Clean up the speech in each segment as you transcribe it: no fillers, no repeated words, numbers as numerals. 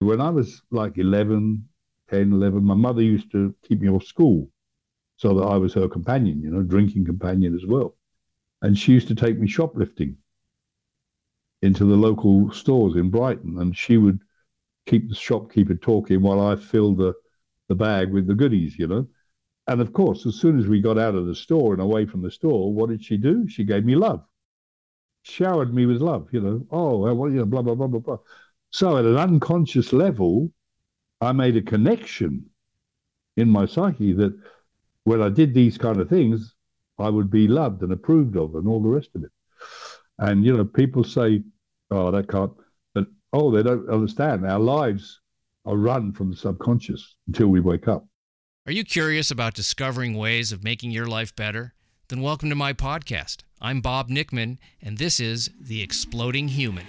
When I was like 11, 10, 11, my mother used to keep me off school so that I was her companion, drinking companion as well. And she used to take me shoplifting into the local stores in Brighton, and she would keep the shopkeeper talking while I filled the bag with the goodies. And of course, as soon as we got out of the store and away from the store, what did she do? She gave me love, showered me with love. Oh, well, blah, blah, blah, blah, blah. So at an unconscious level, I made a connection in my psyche that when I did these kind of things, I would be loved and approved of and all the rest of it. And, people say, oh, that can't, but, oh, they don't understand. Our lives are run from the subconscious until we wake up. Are you curious about discovering ways of making your life better? Then welcome to my podcast. I'm Bob Nickman, and this is The Exploding Human.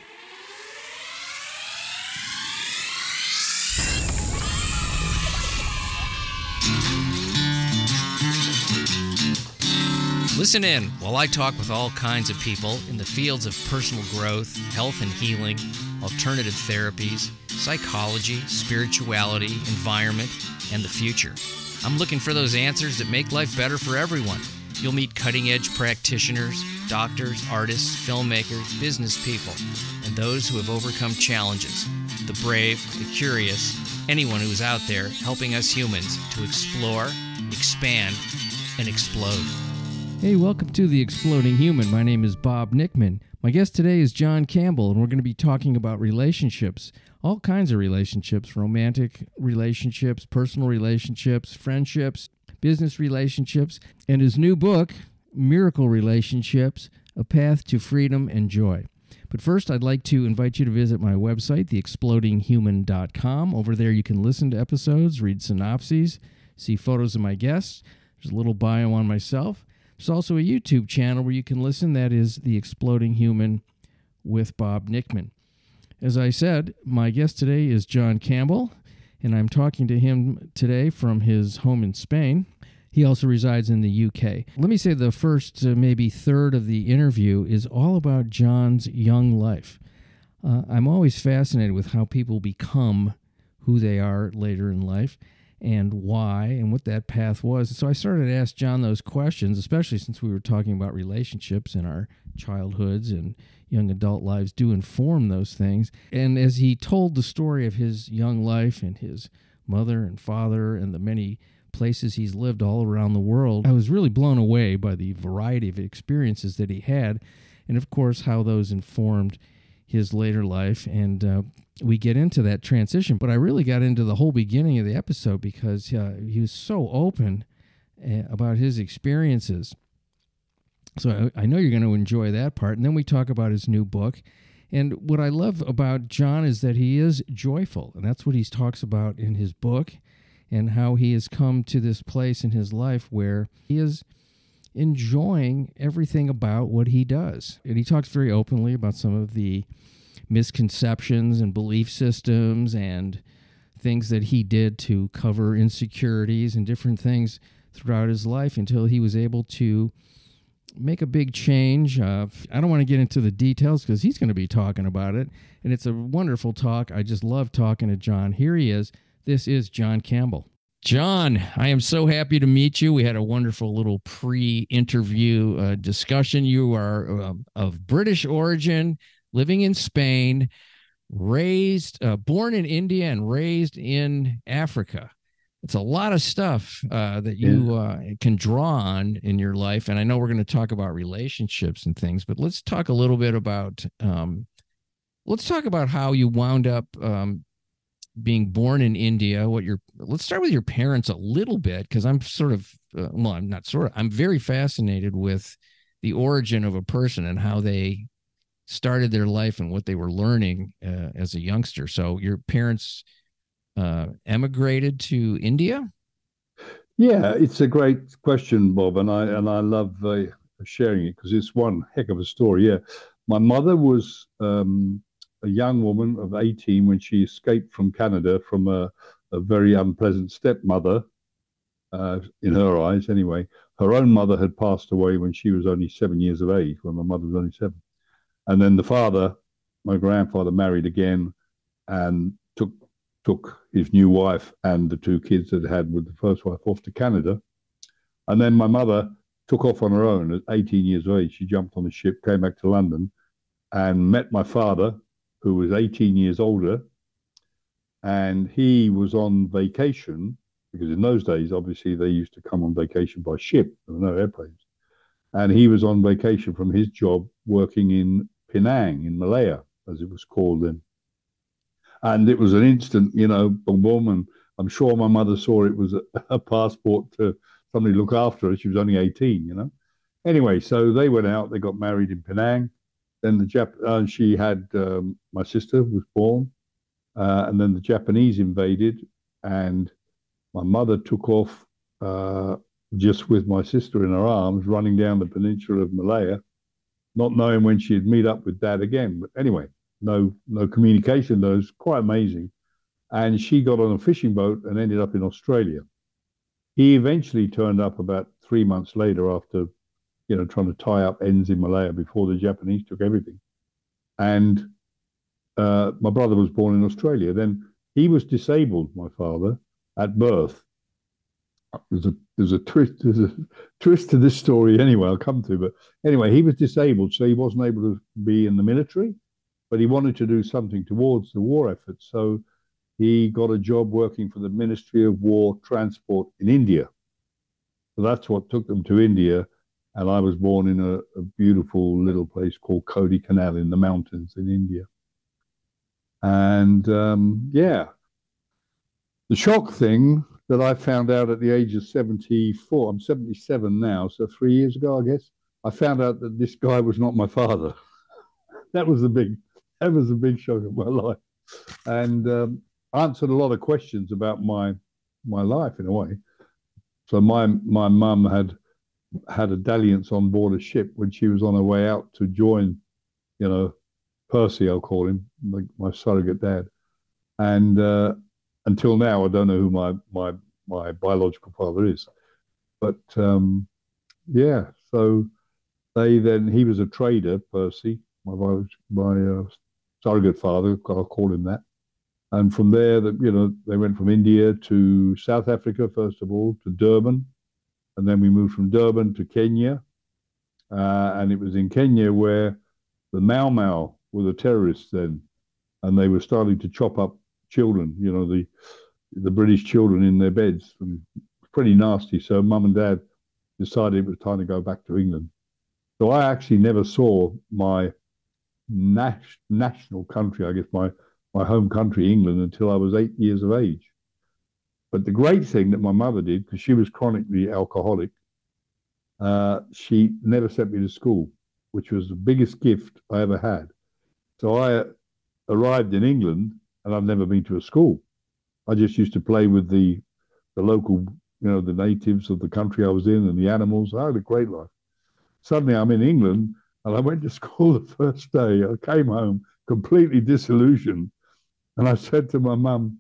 Listen in while I talk with all kinds of people in the fields of personal growth, health and healing, alternative therapies, psychology, spirituality, environment, and the future. I'm looking for those answers that make life better for everyone. You'll meet cutting-edge practitioners, doctors, artists, filmmakers, business people, and those who have overcome challenges. The brave, the curious, anyone who's out there helping us humans to explore, expand, and explode. Hey, welcome to The Exploding Human. My name is Bob Nickman. My guest today is John Campbell, and we're going to be talking about relationships, all kinds of relationships, romantic relationships, personal relationships, friendships, business relationships, and his new book, Miracle Relationships, A Path to Freedom and Joy. But first, I'd like to invite you to visit my website, theexplodinghuman.com. Over there, you can listen to episodes, read synopses, see photos of my guests. There's a little bio on myself. There's also a YouTube channel where you can listen. That is The Exploding Human with Bob Nickman. As I said, my guest today is John Campbell, and I'm talking to him today from his home in Spain. He also resides in the UK. Let me say the first, maybe third of the interview is all about John's young life. I'm always fascinated with how people become who they are later in life, and why, and what that path was. So I started to ask John those questions, especially since we were talking about relationships in our childhoods and young adult lives do inform those things. And as he told the story of his young life and his mother and father and the many places he's lived all around the world, I was really blown away by the variety of experiences that he had, and of course how those informed his later life. And we get into that transition, but I really got into the whole beginning of the episode because he was so open about his experiences. So I know you're going to enjoy that part. And then we talk about his new book. And what I love about John is that he is joyful, and that's what he talks about in his book, and how he has come to this place in his life where he is enjoying everything about what he does. And he talks very openly about some of the misconceptions and belief systems and things that he did to cover insecurities and different things throughout his life until he was able to make a big change. I don't want to get into the details because he's going to be talking about it, and it's a wonderful talk. I just love talking to John. Here he is. This is John Campbell. John, I am so happy to meet you. We had a wonderful little pre-interview discussion. You are of British origin, living in Spain, born in India and raised in Africa. It's a lot of stuff that you can draw on in your life. And I know we're going to talk about relationships and things, but let's talk a little bit about, let's talk about how you wound up being born in India. Let's start with your parents a little bit, because I'm I'm very fascinated with the origin of a person and how they started their life and what they were learning as a youngster. So your parents emigrated to India? Yeah, it's a great question, Bob, and I love sharing it because it's one heck of a story. Yeah, my mother was a young woman of 18 when she escaped from Canada from a very unpleasant stepmother, in her eyes anyway. Her own mother had passed away when she was only 7 years of age, when my mother was only 7. And then the father, my grandfather, married again and took took his new wife and the two kids that he had with the first wife off to Canada. And then my mother took off on her own at 18 years of age. She jumped on a ship, came back to London, and met my father, who was 18 years older. And he was on vacation, because in those days, obviously, they used to come on vacation by ship. There were no airplanes. And he was on vacation from his job working in Penang, in Malaya, as it was called then. And it was an instant, boom, boom. And I'm sure my mother saw it was a passport to somebody look after her. She was only 18. Anyway, so they went out, they got married in Penang. Then she had, my sister was born. And then the Japanese invaded, and my mother took off just with my sister in her arms, running down the peninsula of Malaya, not knowing when she'd meet up with Dad again. But anyway, no communication. Though. It was quite amazing. And she got on a fishing boat and ended up in Australia. He eventually turned up about 3 months later after, trying to tie up ends in Malaya before the Japanese took everything. And my brother was born in Australia. Then he was disabled, my father, at birth. There's a twist to this story anyway, I'll come to. But anyway, he was disabled, so he wasn't able to be in the military, but he wanted to do something towards the war effort. So he got a job working for the Ministry of War Transport in India. So that's what took them to India. And I was born in a beautiful little place called Kodaikanal in the mountains in India. And the shock thing that I found out at the age of 74, I'm 77 now, so 3 years ago, I guess, I found out that this guy was not my father. that was a big shock of my life. And answered a lot of questions about my life in a way. So my mum had a dalliance on board a ship when she was on her way out to join, Percy, I'll call him, my surrogate dad. And until now, I don't know who my biological father is. But so he was a trader, Percy, my surrogate father, I'll call him that. And from there, they went from India to South Africa, first of all, to Durban. And then we moved from Durban to Kenya. And it was in Kenya where the Mau Mau were the terrorists then. And they were starting to chop up children, the British children in their beds. And pretty nasty. So Mum and Dad decided it was time to go back to England. So I actually never saw my national country, I guess my home country, England, until I was 8 years of age. But the great thing that my mother did, because she was chronically alcoholic, she never sent me to school, which was the biggest gift I ever had. So I arrived in England and I've never been to a school. I just used to play with the local, the natives of the country I was in and the animals. I had a great life. Suddenly I'm in England and I went to school the first day. I came home completely disillusioned. And I said to my mum,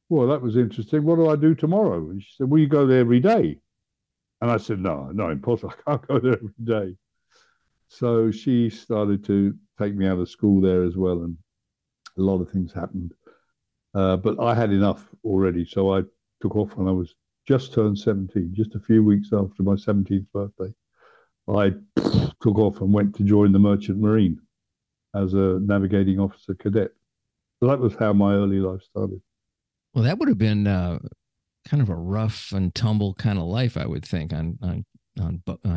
well, that was interesting. What do I do tomorrow? And she said, well, you go there every day. And I said, no, impossible. I can't go there every day. So she started to take me out of school there as well. And a lot of things happened. But I had enough already. So I took off when I was just turned 17, just a few weeks after my 17th birthday. I took off and went to join the Merchant Marine as a navigating officer cadet. So that was how my early life started. Well, that would have been kind of a rough and tumble kind of life, I would think, on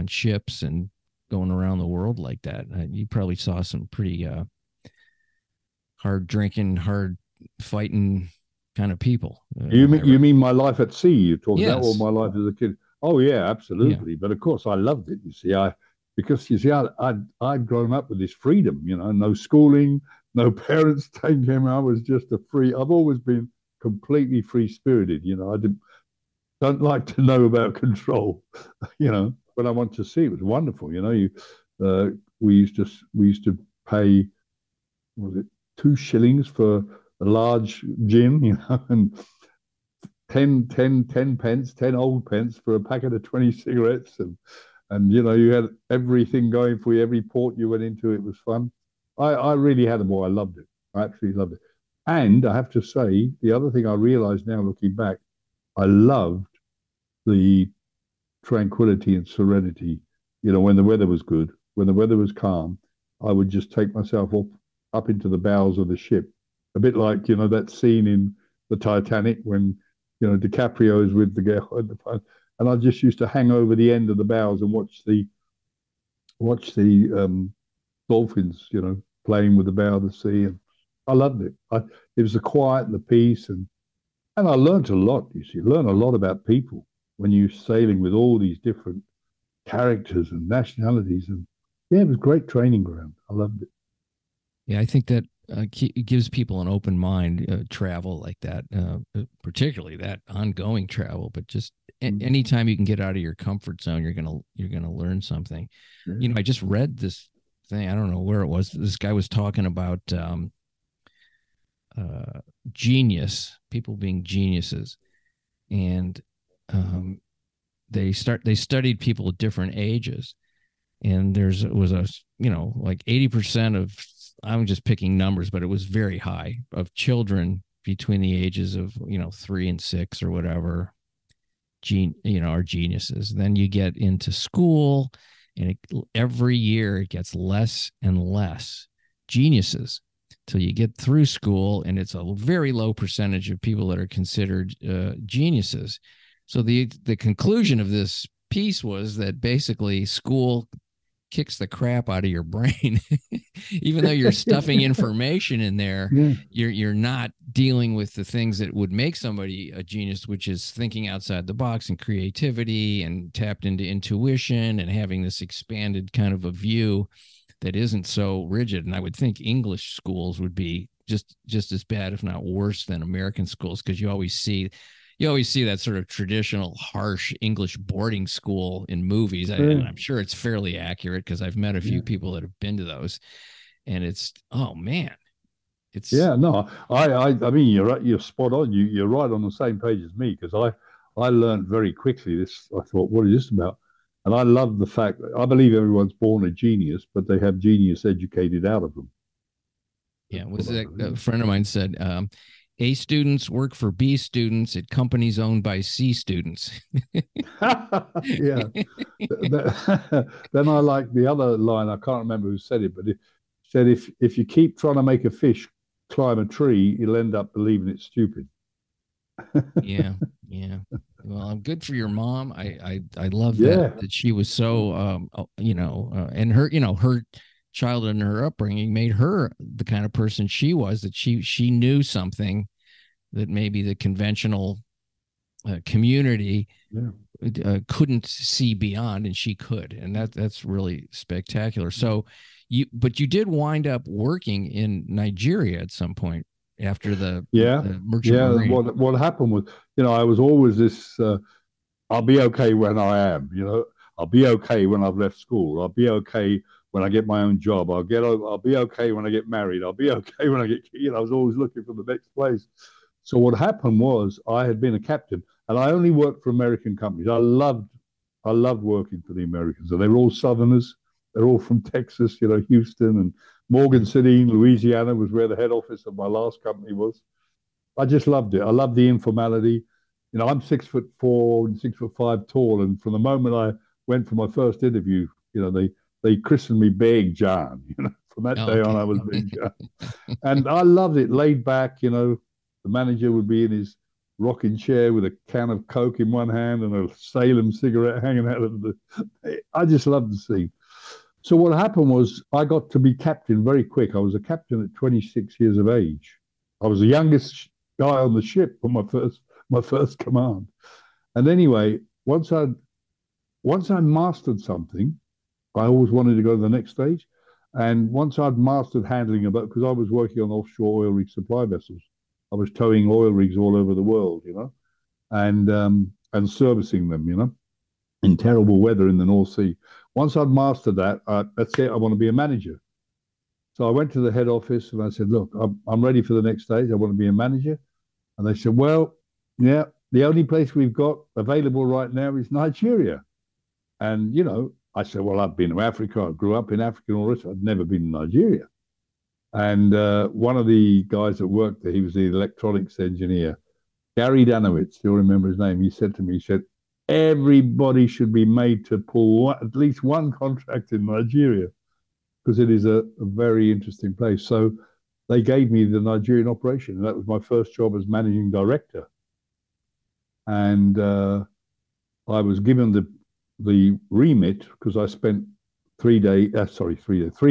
ships and going around the world like that. You probably saw some pretty hard drinking, hard fighting kind of people. You mean my life at sea? You're talking yes. about, or my life as a kid? Oh yeah, absolutely. Yeah. But of course, I loved it. You see, I'd grown up with this freedom. No schooling, no parents taking him. I was just I've always been completely free spirited. I don't like to know about control. But I want to see. It was wonderful. We used to pay, was it 2 shillings for a large gin, and 10 pence, 10 old pence for a packet of 20 cigarettes. And you had everything going for you. Every port you went into, it was fun. I really had a ball. I loved it. I absolutely loved it. And I have to say, the other thing I realize now looking back, I loved the tranquility and serenity. When the weather was good, when the weather was calm, I would just take myself up into the bows of the ship, a bit like that scene in the Titanic when DiCaprio is with the girl at the front, and I just used to hang over the end of the bows and watch the dolphins, playing with the bow of the sea, and I loved it. It was the quiet and the peace, and I learned a lot. You see, learn a lot about people when you're sailing with all these different characters and nationalities, and yeah, it was a great training ground. I loved it. Yeah, I think that it gives people an open mind, travel like that, particularly that ongoing travel. But just anytime you can get out of your comfort zone, you're gonna learn something. Yeah. I just read this thing. I don't know where it was. This guy was talking about genius, people being geniuses, and they studied people at different ages, and was a like 80% of, I'm just picking numbers, but it was very high, of children between the ages of 3 and 6 or whatever are geniuses. Then you get into school, and every year it gets less and less geniuses till you get through school, and it's a very low percentage of people that are considered geniuses. So the conclusion of this piece was that basically school kicks the crap out of your brain. Even though you're stuffing information in there, Yeah. you're not dealing with the things that would make somebody a genius, which is thinking outside the box and creativity and tapped into intuition and having this expanded kind of a view that isn't so rigid. And I would think English schools would be just as bad, if not worse, than American schools, because you always see that sort of traditional harsh English boarding school in movies. And I'm sure it's fairly accurate because I've met a few people that have been to those, and it's, oh man, it's, yeah. No, I mean, you're right. You're spot on. You're right on the same page as me, because I learned very quickly this. I thought, what is this about? And I love the fact that I believe everyone's born a genius, but they have genius educated out of them. Yeah, was that a friend of mine said, A students work for B students at companies owned by C students. Yeah. Then I like the other line. I can't remember who said it, but it said, if you keep trying to make a fish climb a tree, you'll end up believing it's stupid. Yeah, yeah. Well, I'm good for your mom. I love Yeah. that she was so and her childhood and her upbringing made her the kind of person she was, that she knew something that maybe the conventional community couldn't see beyond, and she could, and that's really spectacular. So you did wind up working in Nigeria at some point after the merchant marine. What happened was, I was always this. I'll be okay when I am. I'll be okay when I've left school. I'll be okay when I get my own job. I'll be okay when I get married. I'll be okay when I get. I was always looking for the next place. So what happened was, I had been a captain, and I only worked for American companies. I loved working for the Americans, and they were all Southerners. They're all from Texas, Houston and Morgan City, Louisiana was where the head office of my last company was. I just loved it. I loved the informality. I'm 6'4" and 6'5" tall, and from the moment I went for my first interview, they christened me Big John. From that day on, I was Big John, and I loved it. Laid back, the manager would be in his rocking chair with a can of Coke in one hand and a Salem cigarette hanging out of the. I just loved the scene. So what happened was, I got to be captain very quick. I was a captain at 26 years of age. I was the youngest guy on the ship for my first command. And anyway, once I mastered something, I always wanted to go to the next stage. And once I'd mastered handling a boat, because I was working on offshore oil rig supply vessels, I was towing oil rigs all over the world, and servicing them, in terrible weather in the North Sea. Once I'd mastered that, that's it. I want to be a manager. So I went to the head office and I said, look, I'm ready for the next stage. I want to be a manager. And they said, well, yeah, the only place we've got available right now is Nigeria. And, I said, well, I've been to Africa. I grew up in Africa and all this. I'd never been to Nigeria. And one of the guys that worked there, he was the electronics engineer, Gary Danowitz, still remember his name. He said to me, he said, everybody should be made to pull at least one contract in Nigeria because it is a very interesting place. So they gave me the Nigerian operation. And that was my first job as managing director. And I was given the remit because I spent 3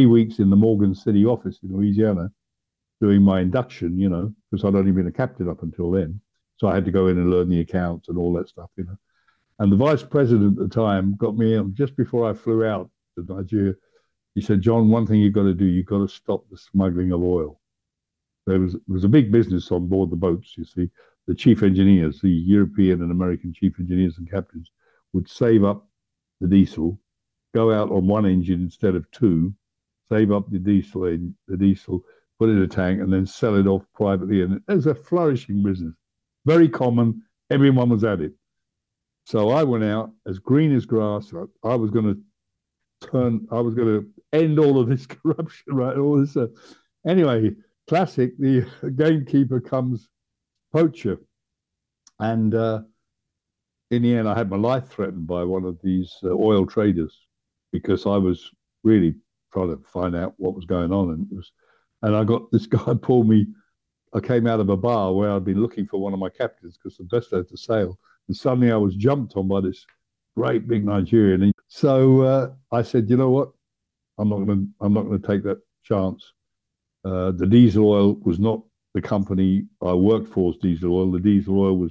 weeks in the Morgan City office in Louisiana doing my induction, because I'd only been a captain up until then. So I had to go in and learn the accounts and all that stuff. And the vice president at the time got me in just before I flew out to Nigeria. He said, John, one thing you've got to do, you've got to stop the smuggling of oil. There was a big business on board the boats, you see. The chief engineers, the European and American chief engineers and captains, would save up the diesel, go out on one engine instead of two, save up the diesel, put it in a tank, and then sell it off privately. And it was a flourishing business. Very common. Everyone was at it. So I went out as green as grass. I was going to end all of this corruption, right? All this. Anyway, classic. The gamekeeper comes poacher. And in the end, I had my life threatened by one of these oil traders because I was really trying to find out what was going on. And I got this guy pulled me. I came out of a bar where I'd been looking for one of my captains because the best had to sail. And suddenly I was jumped on by this great big Nigerian. So I said, you know what? I'm not going to take that chance. The diesel oil was not the company I worked for's diesel oil. The diesel oil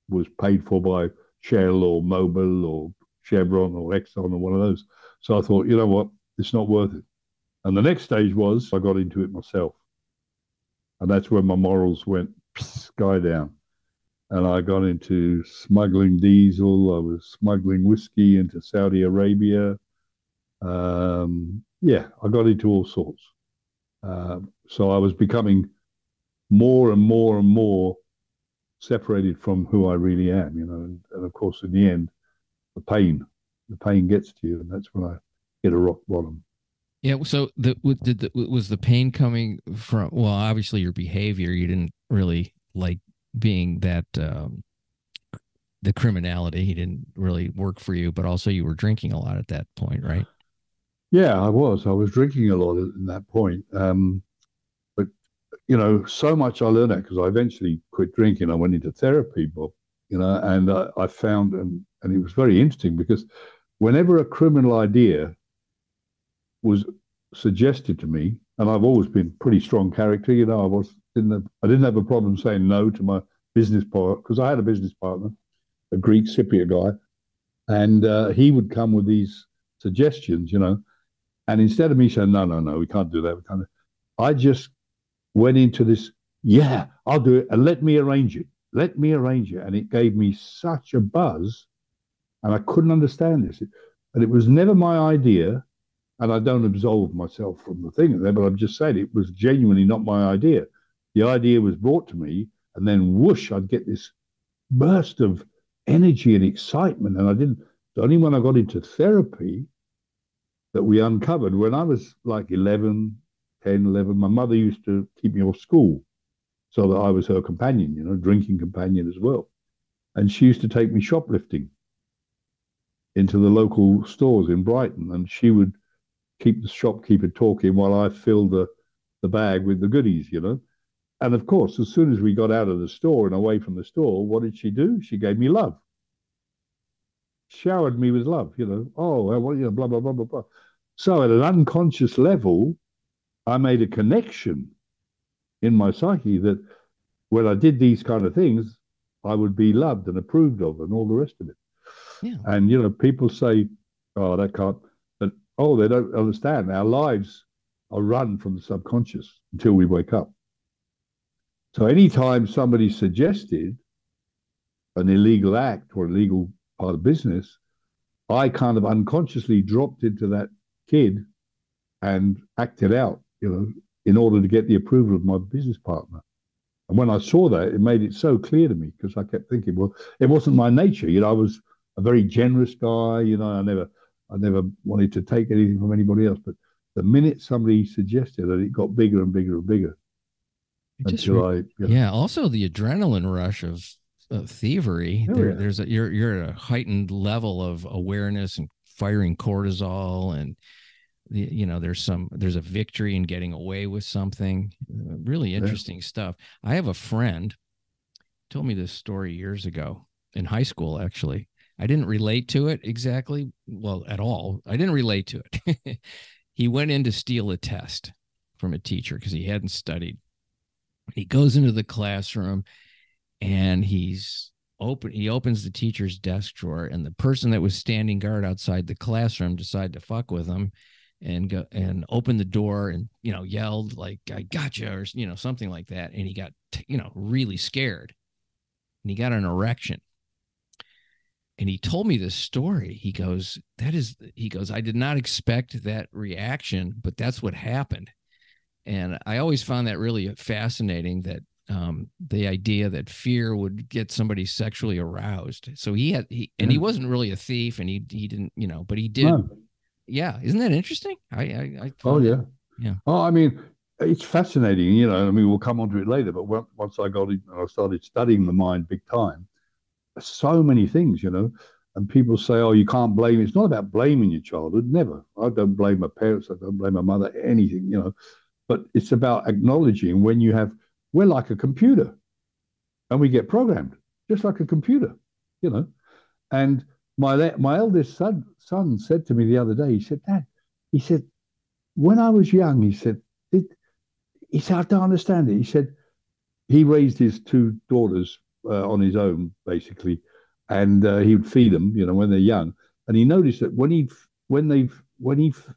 was paid for by Shell or Mobil or Chevron or Exxon or one of those. So I thought, you know what? It's not worth it. And the next stage was I got into it myself. And that's where my morals went sky down. And I got into smuggling diesel. I was smuggling whiskey into Saudi Arabia. I got into all sorts. So I was becoming more and more and more separated from who I really am, and of course, in the end, the pain gets to you, and that's when I hit a rock bottom. Yeah. So was the pain coming from? Well, obviously your behavior. You didn't really like being that the criminality. He didn't really work for you, but also you were drinking a lot at that point, right? Yeah, I was. I was drinking a lot at that point. But so much I learned that because I eventually quit drinking. I went into therapy, Bob. And I found and it was very interesting because whenever a criminal idea was suggested to me, and I've always been pretty strong character. I didn't have a problem saying no to my business partner because I had a business partner, a Greek Cypriot guy, and he would come with these suggestions, and instead of me saying no, we can't do that, I just went into this. Yeah, I'll do it, and let me arrange it, and it gave me such a buzz, and I couldn't understand this, and it was never my idea. And I don't absolve myself from the thing there, but I'm just saying it was genuinely not my idea. The idea was brought to me, and then whoosh, I'd get this burst of energy and excitement. And only when I got into therapy that we uncovered, when I was like 11, my mother used to keep me off school so that I was her companion, drinking companion as well. And she used to take me shoplifting into the local stores in Brighton, and she would keep the shopkeeper talking while I filled the bag with the goodies, And of course, as soon as we got out of the store and away from the store, what did she do? She gave me love. Showered me with love, Oh, well, blah, blah, blah, blah, blah. So at an unconscious level, I made a connection in my psyche that when I did these kind of things, I would be loved and approved of and all the rest of it. Yeah. And, people say, oh, that can't. Oh, they don't understand. Our lives are run from the subconscious until we wake up. So anytime somebody suggested an illegal act or illegal part of business, I kind of unconsciously dropped into that kid and acted out, in order to get the approval of my business partner. And when I saw that, it made it so clear to me because I kept thinking, well, it wasn't my nature. I was a very generous guy. I never wanted to take anything from anybody else. But The minute somebody suggested it, it got bigger and bigger and bigger until yeah. Also, the adrenaline rush of thievery. Oh, yeah. There's you're at a heightened level of awareness and firing cortisol, and there's a victory in getting away with something. Really interesting stuff. I have a friend told me this story years ago in high school. Actually, I didn't relate to it exactly, well, at all. I didn't relate to it. He went in to steal a test from a teacher because he hadn't studied. He goes into the classroom and he opens the teacher's desk drawer, and the person that was standing guard outside the classroom decided to fuck with him and go and open the door and yelled like, "I gotcha," or something like that. And he got really scared, and he got an erection. And he told me this story. He goes, "I did not expect that reaction, but that's what happened." And I always found that really fascinating, that the idea that fear would get somebody sexually aroused. So he wasn't really a thief, and he didn't, but he did. No. Yeah. Isn't that interesting? I oh, yeah. Yeah. Oh, I mean, it's fascinating, I mean, we'll come on to it later, but once I got it, I started studying the mind big time. So many things, and people say, "Oh, you can't blame." It's not about blaming your childhood. Never. I don't blame my parents. I don't blame my mother, anything, but it's about acknowledging we're like a computer, and we get programmed just like a computer, and my eldest son said to me the other day, he said, "Dad," he said, "when I was young," he said, "I don't understand it." He said he raised his two daughters on his own, basically, and he would feed them, when they're young. And he noticed that when he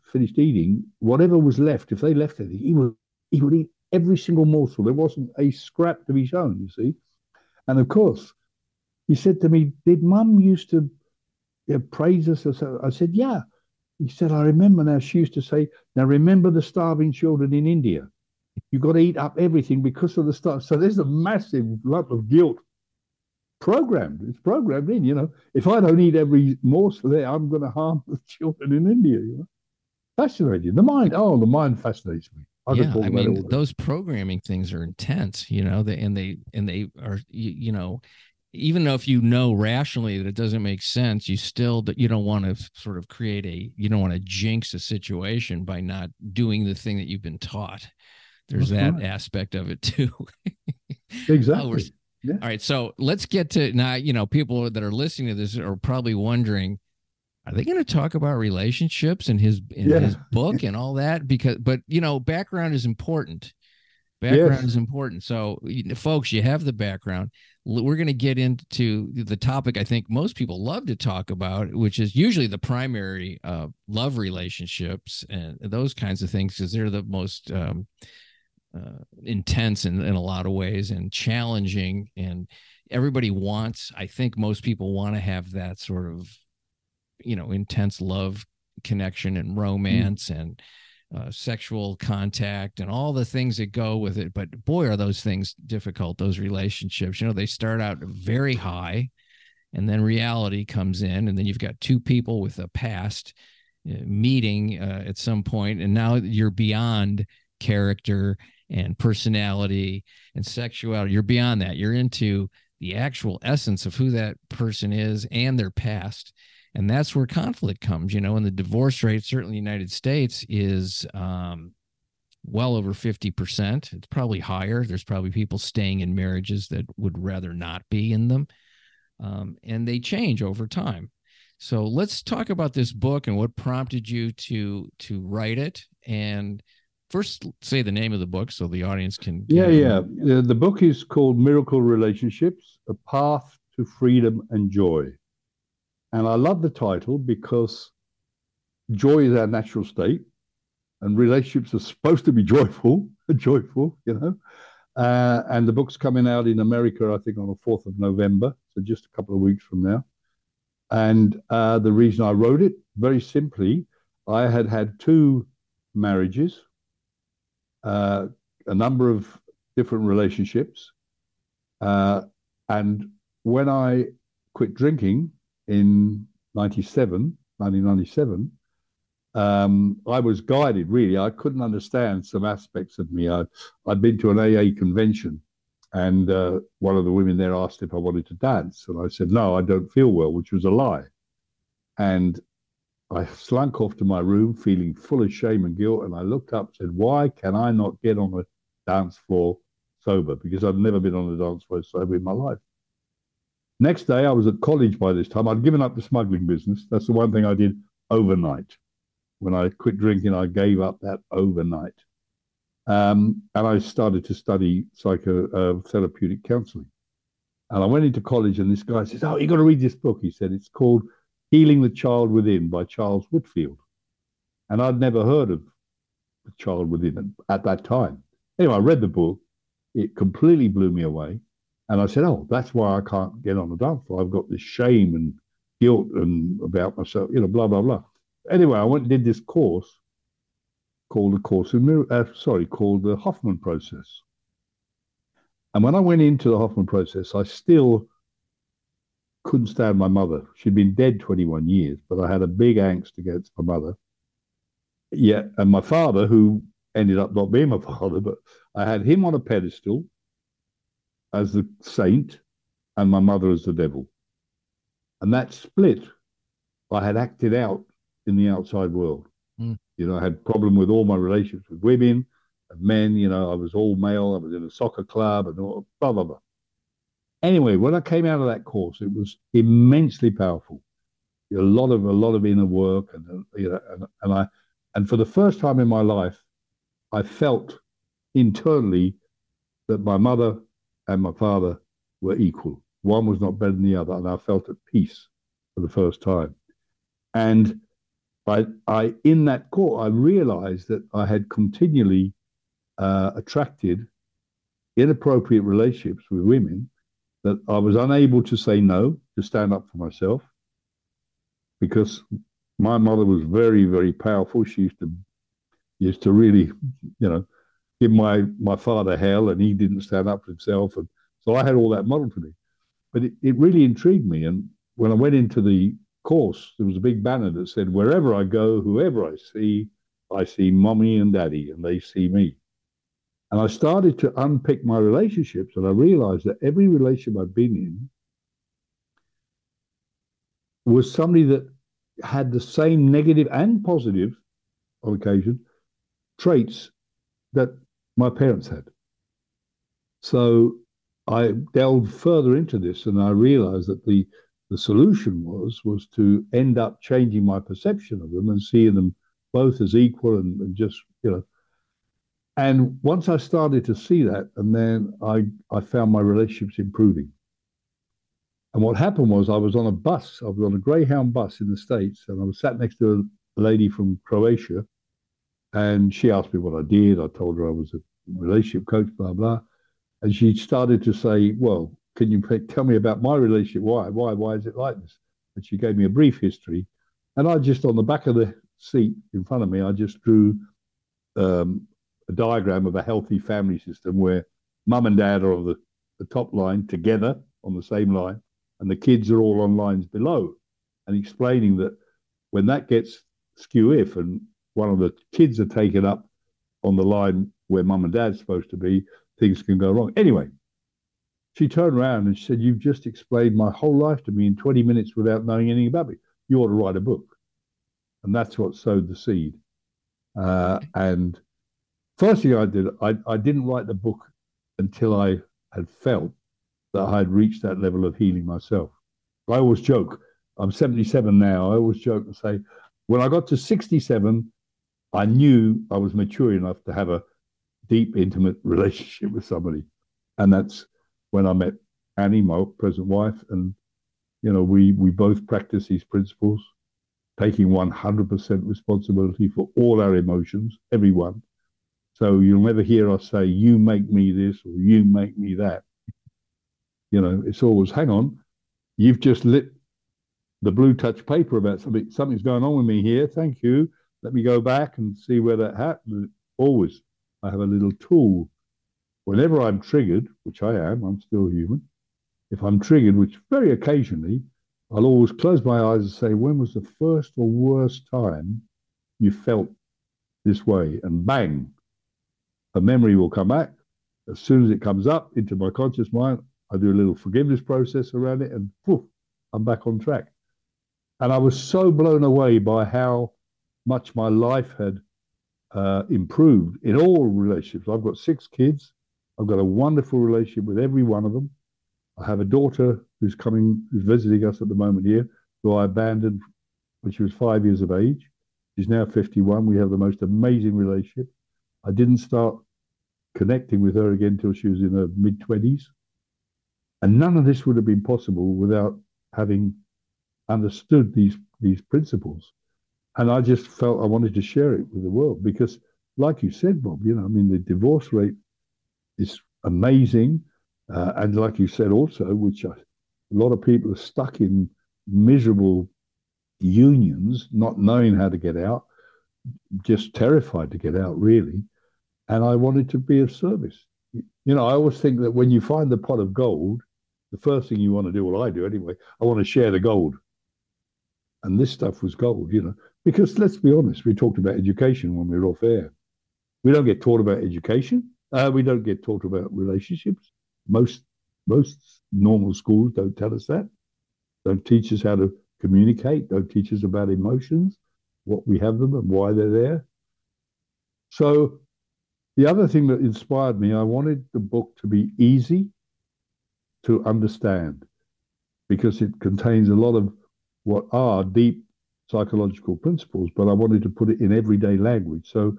finished eating, whatever was left, if they left anything, he would eat every single morsel. There wasn't a scrap to be shown, you see. And of course, he said to me, "Did Mum used to praise us?" I said, "Yeah." He said, "I remember now. She used to say, 'Now remember the starving children in India. You've got to eat up everything because of the stuff.'" So there's a massive lump of guilt programmed. It's programmed in, If I don't eat every morsel there, I'm going to harm the children in India, Fascinating. The mind fascinates me. I mean, those programming things are intense, they are, even though if rationally that it doesn't make sense, you don't want to sort of you don't want to jinx a situation by not doing the thing that you've been taught. There's that aspect of it too. Exactly. Yeah. All right. So let's get to now, people that are listening to this are probably wondering, are they going to talk about relationships in his book and all that? But background is important. Background is important. So folks, you have the background. We're going to get into the topic I think most people love to talk about, which is usually the primary love relationships and those kinds of things, because they're the most intense in a lot of ways and challenging. And everybody I think most people want to have that sort of, intense love connection and romance and sexual contact and all the things that go with it. But boy, are those things difficult, those relationships. They start out very high, and then reality comes in, and then you've got two people with a past meeting at some point, and now you're beyond character and personality and sexuality. You're beyond that. You're into the actual essence of who that person is and their past. And that's where conflict comes, and the divorce rate, certainly in the United States, is well over 50%. It's probably higher. There's probably people staying in marriages that would rather not be in them. And they change over time. So let's talk about this book and what prompted you to write it. And first, say the name of the book so the audience can. The book is called Miracle Relationships: A Path to Freedom and Joy. And I love the title because joy is our natural state, and relationships are supposed to be joyful, and the book's coming out in America, I think, on the 4th of November, so just a couple of weeks from now. And the reason I wrote it, very simply, I had two marriages, a number of different relationships, and when I quit drinking in 1997, I was guided, really. I couldn't understand some aspects of me. I'd been to an AA convention, and one of the women there asked if I wanted to dance. And I said, no, I don't feel well, which was a lie. And I slunk off to my room feeling full of shame and guilt. And I looked up and said, why can I not get on a dance floor sober? Because I've never been on a dance floor sober in my life. Next day, I was at college by this time. I'd given up the smuggling business. That's the one thing I did overnight. When I quit drinking, I gave up that overnight. And I started to study psychotherapeutic counseling. And I went into college, and this guy says, oh, you got to read this book. He said, it's called Healing the Child Within by Charles Whitfield. And I'd never heard of the child within at that time. Anyway, I read the book. It completely blew me away. And I said, oh, that's why I can't get on the dance floor. I've got this shame and guilt and about myself, blah, blah, blah. Anyway, I went and did this course called the Hoffman process. And when I went into the Hoffman process, I still couldn't stand my mother. She'd been dead 21 years, but I had a big angst against my mother. Yeah, and my father, who ended up not being my father, but I had him on a pedestal as the saint and my mother as the devil. And that split, I had acted out in the outside world. I had problem with all my relationships with women and men. I was all male. I was in a soccer club and all, blah, blah, blah. Anyway, when I came out of that course, it was immensely powerful. A lot of inner work, and for the first time in my life, I felt internally that my mother and my father were equal. One was not better than the other, and I felt at peace for the first time. And I in that course, I realized that I had continually attracted inappropriate relationships with women, that I was unable to say no, to stand up for myself, because my mother was very, very powerful. She used to really, give my father hell, and he didn't stand up for himself. And so I had all that modeled to me. But it really intrigued me. And when I went into the course, there was a big banner that said, wherever I go, whoever I see mommy and daddy, and they see me. And I started to unpick my relationships, and I realized that every relationship I've been in was somebody that had the same negative and positive, on occasion, traits that my parents had. So I delved further into this, and I realized that the solution was to end up changing my perception of them and seeing them both as equal and just, And once I started to see that, and then I found my relationships improving. And what happened was I was on a bus. I was on a Greyhound bus in the States, and I was sat next to a lady from Croatia, and she asked me what I did. I told her I was a relationship coach, blah, blah. And she started to say, well, can you tell me about my relationship? Why is it like this? And she gave me a brief history. And I just, on the back of the seat in front of me, I just drew a diagram of a healthy family system where mum and dad are on the top line together on the same line, and the kids are all on lines below, and explaining that when that gets skew-if and one of the kids are taken up on the line where mum and dad's supposed to be, things can go wrong. Anyway, she turned around and she said, you've just explained my whole life to me in 20 minutes without knowing anything about me. You ought to write a book. And that's what sowed the seed. And first thing I did, I didn't write the book until I had felt that I had reached that level of healing myself. I always joke, I'm 77 now, I always joke and say, when I got to 67, I knew I was mature enough to have a deep, intimate relationship with somebody. And that's when I met Annie, my present wife, and we both practice these principles, taking 100% responsibility for all our emotions, everyone. So you'll never hear us say, you make me this or you make me that. It's always, hang on, you've just lit the blue touch paper about something's going on with me here. Thank you. Let me go back and see where that happened. Always, I have a little tool. Whenever I'm triggered, which I am, I'm still human. If I'm triggered, which very occasionally, I'll always close my eyes and say, when was the first or worst time you felt this way, and bang, a memory will come back. As soon as it comes up into my conscious mind, I do a little forgiveness process around it, and poof, I'm back on track. And I was so blown away by how much my life had improved in all relationships. I've got 6 kids. I've got a wonderful relationship with every one of them. I have a daughter who's visiting us at the moment here, who I abandoned when she was 5 years of age. She's now 51. We have the most amazing relationship. I didn't start connecting with her again until she was in her mid-20s. And none of this would have been possible without having understood these principles. And I just felt I wanted to share it with the world because, like you said, Bob, I mean, the divorce rate is amazing. And like you said also, a lot of people are stuck in miserable unions, not knowing how to get out, just terrified to get out, really. And I wanted to be of service. I always think that when you find the pot of gold, the first thing you want to do, well, I do anyway, I want to share the gold. And this stuff was gold, because let's be honest, we talked about education when we were off air. We don't get taught about education. We don't get taught about relationships. Most normal schools don't tell us that. Don't teach us how to communicate. Don't teach us about emotions, what we have them and why they're there. So the other thing that inspired me, I wanted the book to be easy to understand because it contains a lot of what are deep psychological principles, but I wanted to put it in everyday language. So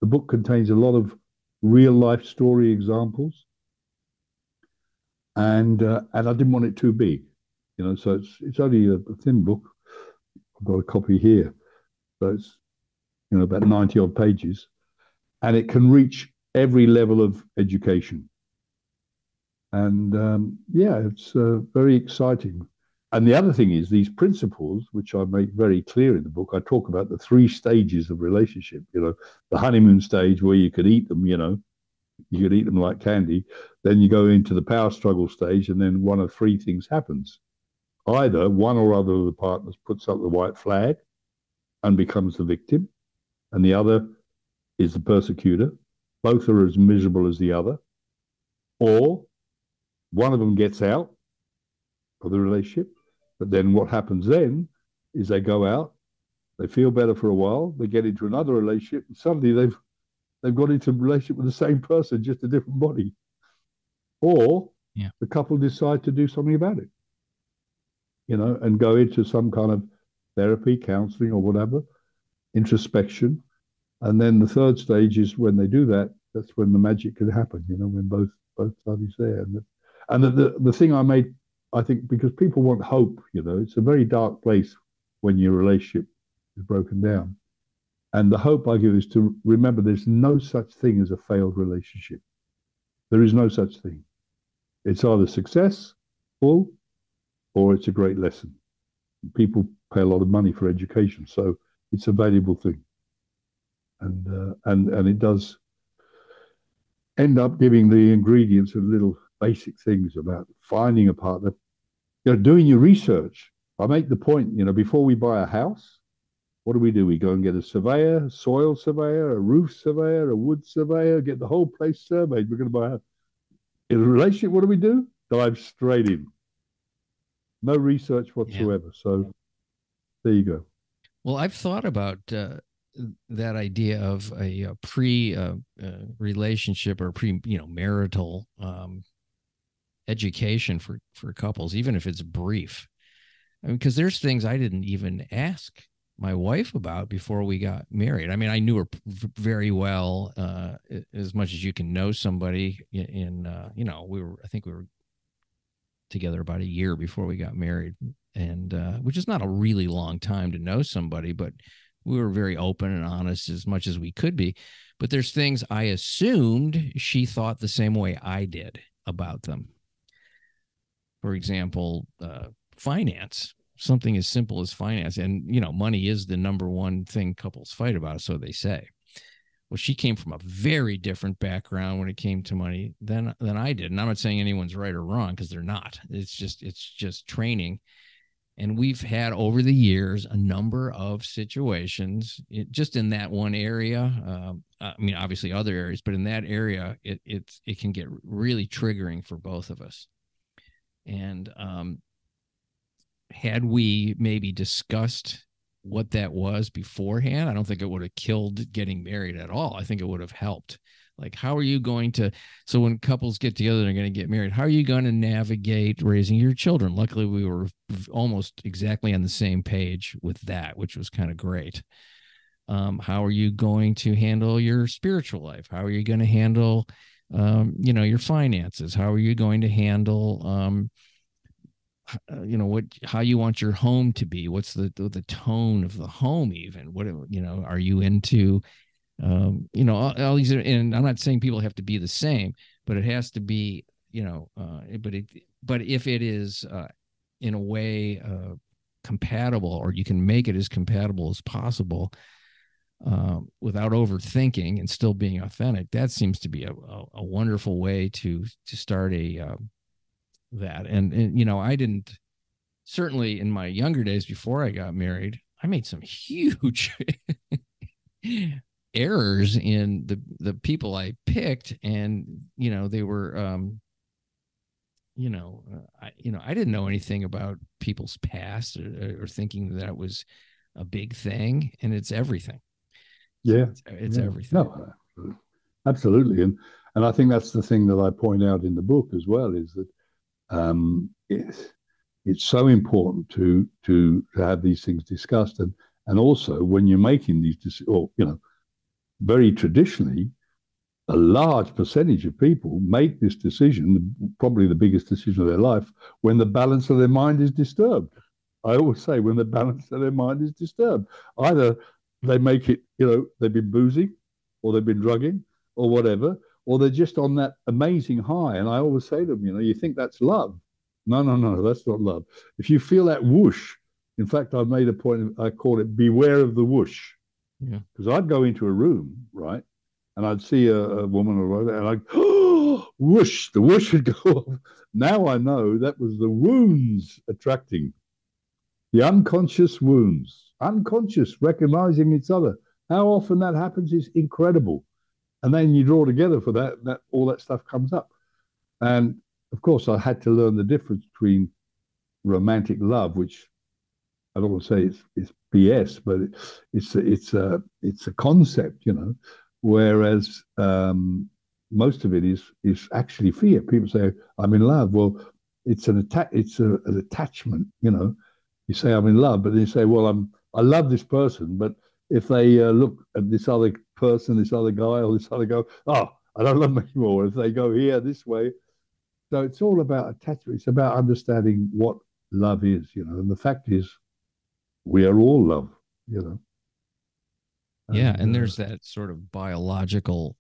the book contains a lot of real life story examples, and I didn't want it too big, So it's only a thin book. I've got a copy here, so it's about 90 odd pages, and it can reach every level of education. And it's very exciting. And the other thing is these principles, which I make very clear in the book, I talk about the 3 stages of relationship, the honeymoon stage where you could eat them, you could eat them like candy. Then you go into the power struggle stage, and then one of 3 things happens. Either one or other of the partners puts up the white flag and becomes the victim, and the other is the persecutor. Both are as miserable as the other. Or one of them gets out of the relationship, but then what happens then is they go out, they feel better for a while, they get into another relationship, and suddenly they've got into a relationship with the same person, just a different body. Or the couple decide to do something about it, and go into some kind of therapy, counseling, or whatever, introspection. And then the 3rd stage is when they do that, that's when the magic can happen, when both parties there. And the thing I made, I think, because people want hope, it's a very dark place when your relationship is broken down. And the hope I give is to remember there's no such thing as a failed relationship. There is no such thing. It's either successful or it's a great lesson. People pay a lot of money for education, so it's a valuable thing. And it does end up giving the ingredients of little basic things about finding a partner, doing your research. I make the point, before we buy a house, what do? We go and get a surveyor, a soil surveyor, a roof surveyor, a wood surveyor, get the whole place surveyed. We're going to buy a house. In a relationship, what do? Dive straight in. No research whatsoever. Yeah. So there you go. Well, I've thought about that idea of a pre-relationship or marital education for couples, even if it's brief. I mean, because there's things I didn't even ask my wife about before we got married. I mean, I knew her very well, as much as you can know somebody. I think we were together about a year before we got married, and which is not a really long time to know somebody, but we were very open and honest as much as we could be. But there's things I assumed she thought the same way I did about them. For example, finance, something as simple as finance. And, money is the number one thing couples fight about, so they say. Well, she came from a very different background when it came to money than I did. And I'm not saying anyone's right or wrong, because they're not. It's just training. And we've had over the years a number of situations just in that one area. I mean, obviously other areas, but in that area, it can get really triggering for both of us. And had we maybe discussed what that was beforehand, I don't think it would have killed getting married at all. I think it would have helped. Like, how are you going to, so when couples get together and are going to get married, how are you going to navigate raising your children? Luckily, we were almost exactly on the same page with that, which was kind of great. How are you going to handle your spiritual life? How are you going to handle, your finances? How are you going to handle, how you want your home to be? What's the tone of the home? Even what, are you into, all these, and I'm not saying people have to be the same, but it has to be, but if it is, in a way, compatible, or you can make it as compatible as possible, without overthinking and still being authentic, that seems to be a wonderful way to start that. And I didn't, certainly in my younger days before I got married, I made some huge errors in the people I picked. And, they were, I didn't know anything about people's past, or thinking that was a big thing, and it's everything. Yeah. It's everything. No, absolutely. And I think that's the thing that I point out in the book as well, is that it's so important to have these things discussed, and also when you're making these decisions, very traditionally, a large percentage of people make this decision, probably the biggest decision of their life, when the balance of their mind is disturbed. I always say, when the balance of their mind is disturbed, either they make it, they've been boozing, or they've been drugging, or whatever, or they're just on that amazing high. And I always say to them, you think that's love. No, that's not love. If you feel that whoosh, in fact, I've made a point, I call it beware of the whoosh. Yeah. Because I'd go into a room, right, and I'd see a woman or whatever, and I'd, oh, whoosh, the whoosh would go off. Now I know that was the wounds attracting. The unconscious wounds, unconscious, recognizing each other. How often that happens is incredible. And then you draw together for that all that stuff comes up. And of course, I had to learn the difference between romantic love, which I don't want to say it's BS, but it's a concept, whereas most of it is actually fear. People say, I'm in love. Well, it's an attachment, You say I'm in love, but then you say, well, I love this person, but if they look at this other person, this other guy, or this other guy, oh, I don't love them anymore. If they go here this way, so it's all about attachment. It's about understanding what love is, And the fact is, we are all love, Yeah, and there's that sort of biological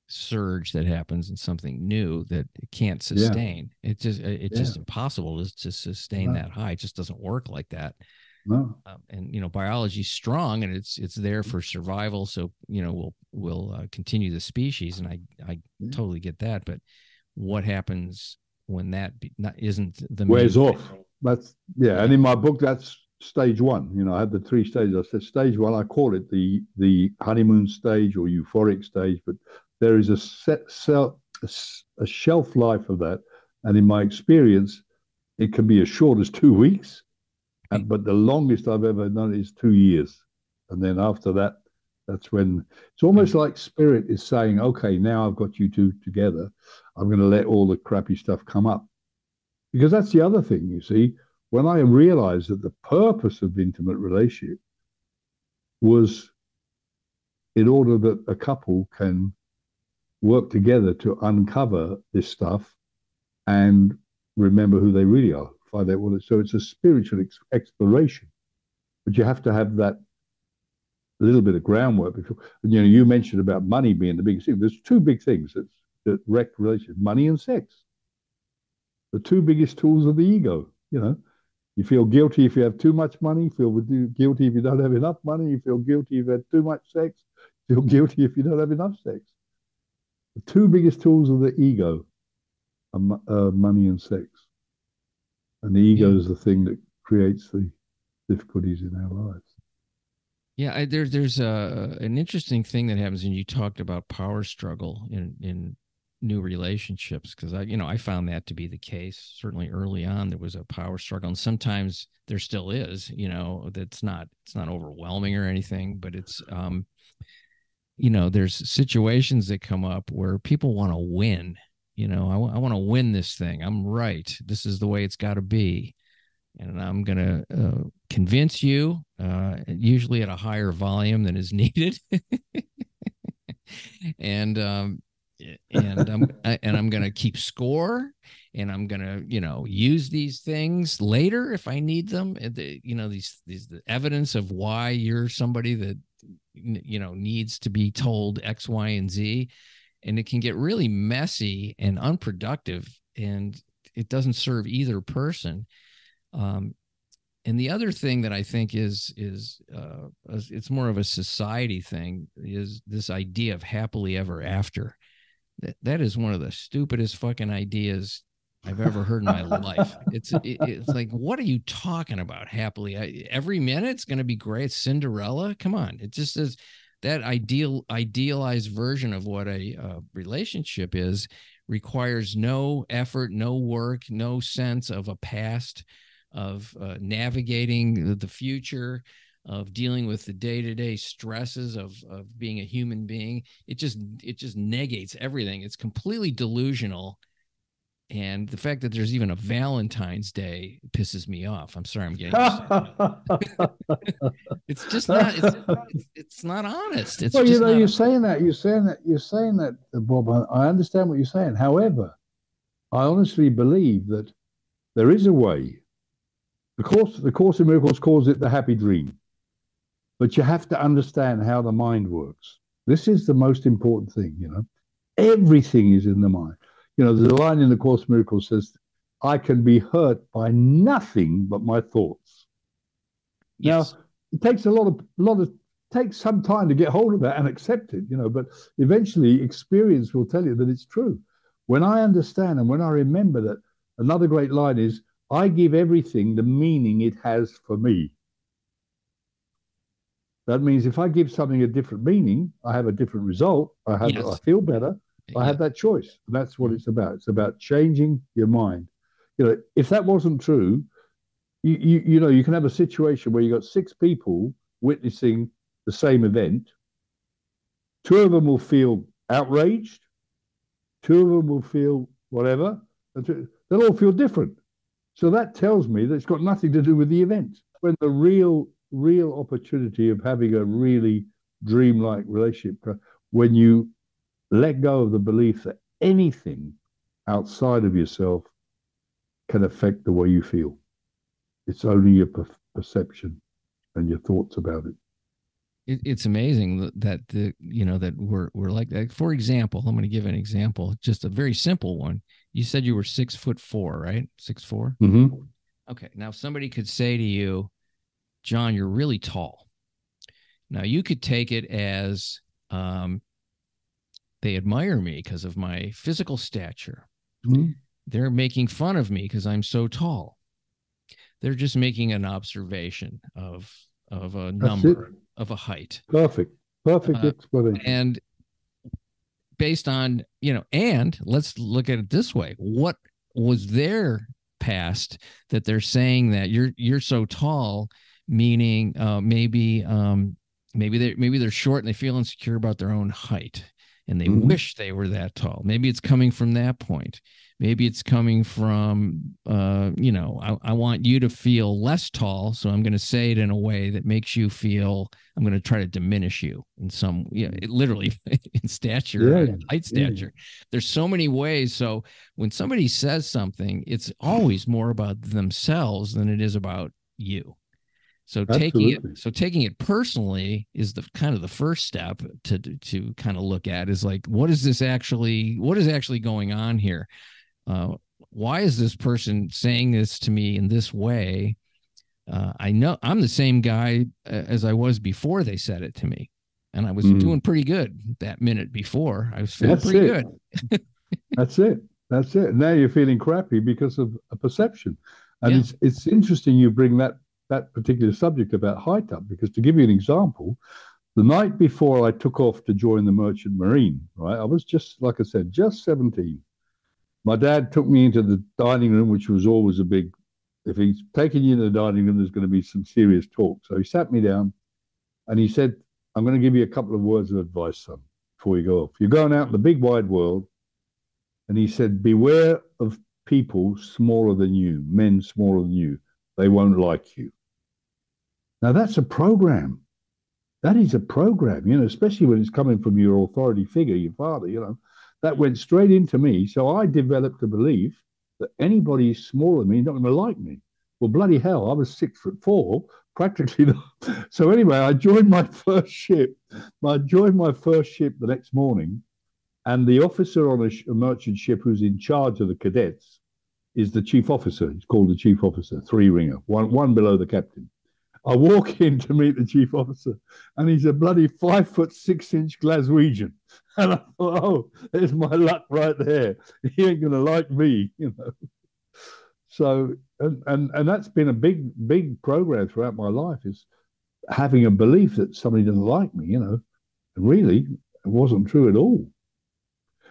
surge that happens in something new that it can't sustain. Yeah. It's just impossible to sustain that high. It just doesn't work like that. No. And biology's strong, and it's there for survival. So we'll continue the species, and I totally get that. But what happens when that isn't the wears off? That's and in my book, that's stage one. I had the 3 stages. I said stage one, I call it the honeymoon stage or euphoric stage, but there is a shelf life of that. And in my experience, it can be as short as 2 weeks, but the longest I've ever done is 2 years. And then after that, that's when it's almost like spirit is saying, okay, now I've got you two together. I'm going to let all the crappy stuff come up. Because that's the other thing, you see. When I realized that the purpose of intimate relationship was in order that a couple can work together to uncover this stuff and remember who they really are, find out what it is. So it's a spiritual exploration, but you have to have that little bit of groundwork before. And, you mentioned about money being the biggest thing. There's 2 big things that wreck relationships: money and sex. The 2 biggest tools of the ego. You feel guilty if you have too much money. You feel guilty if you don't have enough money. You feel guilty if you had too much sex. You feel guilty if you don't have enough sex. The 2 biggest tools of the ego are money and sex. And the ego is the thing creates the difficulties in our lives. Yeah, there's an interesting thing that happens, and you talked about power struggle in new relationships, because I found that to be the case. Certainly early on there was a power struggle, and sometimes there still is. It's not overwhelming or anything, but it's there's situations that come up where people want to win. I want to win this thing. I'm right. This is the way it's got to be. And I'm going to convince you, usually at a higher volume than is needed. and I'm going to keep score, and I'm going to, use these things later if I need them. The evidence of why you're somebody that, needs to be told X, Y, and Z. And it can get really messy and unproductive, and it doesn't serve either person. And the other thing that I think is it's more of a society thing, is this idea of happily ever after. That is one of the stupidest fucking ideas I've ever heard in my life. It's like, what are you talking about? Happily every minute's going to be great. Cinderella, come on! It just is that idealized version of what a relationship is. Requires no effort, no work, no sense of a past, of navigating the future, of dealing with the day-to-day stresses of being a human being. It just negates everything. It's completely delusional. And the fact that there's even a Valentine's Day pisses me off. I'm sorry, I'm getting it's just not. It's not honest. It's well, just you're saying that, Bob. I understand what you're saying. However, I honestly believe that there is a way. The Course in Miracles calls it the happy dream, but you have to understand how the mind works. This is the most important thing. Everything is in the mind. There's a line in the Course in Miracles says, "I can be hurt by nothing but my thoughts." Yes. Now, it takes takes some time to get hold of that and accept it, but eventually experience will tell you that it's true. When I understand and when I remember that, another great line is, "I give everything the meaning it has for me." That means if I give something a different meaning, I have a different result. I feel better. I have that choice. And that's what it's about. It's about changing your mind. If that wasn't true, you can have a situation where you've got 6 people witnessing the same event. 2 of them will feel outraged. 2 of them will feel whatever. They'll all feel different. So that tells me that it's got nothing to do with the event. When the real opportunity of having a really dreamlike relationship, when you let go of the belief that anything outside of yourself can affect the way you feel. It's only your perception and your thoughts about it. It's amazing that that we're like that. For example, I'm going to give an example, just a very simple one. You said you were 6'4", right? 6'4". Mm-hmm. Okay. Now somebody could say to you, "John, you're really tall." Now you could take it as they admire me because of my physical stature. Mm-hmm. They're making fun of me because I'm so tall. They're just making an observation of a number, of a height. Perfect explanation. And based on, and let's look at it this way. What was their past that they're saying that you're so tall, meaning maybe they're short and they feel insecure about their own height. And they wish they were that tall. Maybe it's coming from that point. Maybe it's coming from, I want you to feel less tall, so I'm going to say it in a way that makes you feel, I'm going to try to diminish you in some, literally in stature, height stature. There's so many ways. So when somebody says something, it's always more about themselves than it is about you. So taking it personally is the kind of the first step to kind of look at, is like, what is actually going on here? Why is this person saying this to me in this way? I know I'm the same guy as I was before they said it to me, and I was doing pretty good that minute before. I was feeling pretty good. That's it. Now you're feeling crappy because of a perception. And it's interesting you bring that particular subject about height up, because to give you an example, the night before I took off to join the Merchant Marine, right, I was just, like I said, just 17. My dad took me into the dining room, which was always a big, if he's taking you into the dining room, there's going to be some serious talk. So he sat me down and he said, I'm going to give you a couple of words of advice, son, before you go off. You're going out in the big wide world. And he said, beware of people smaller than you, men smaller than you. They won't like you. Now, that's a program. That is a program, especially when it's coming from your authority figure, your father, that went straight into me. So I developed a belief that anybody smaller than me is not going to like me. Well, bloody hell, I was 6'4", practically. So anyway, I joined my first ship. The next morning, and the officer on a merchant ship who's in charge of the cadets is the chief officer. He's called the chief officer, three-ringer, one below the captain. I walk in to meet the chief officer, and he's a bloody 5'6" Glaswegian. And I thought, oh, there's my luck right there. He ain't going to like me, So, and that's been a big program throughout my life, is having a belief that somebody doesn't like me, And really, it wasn't true at all.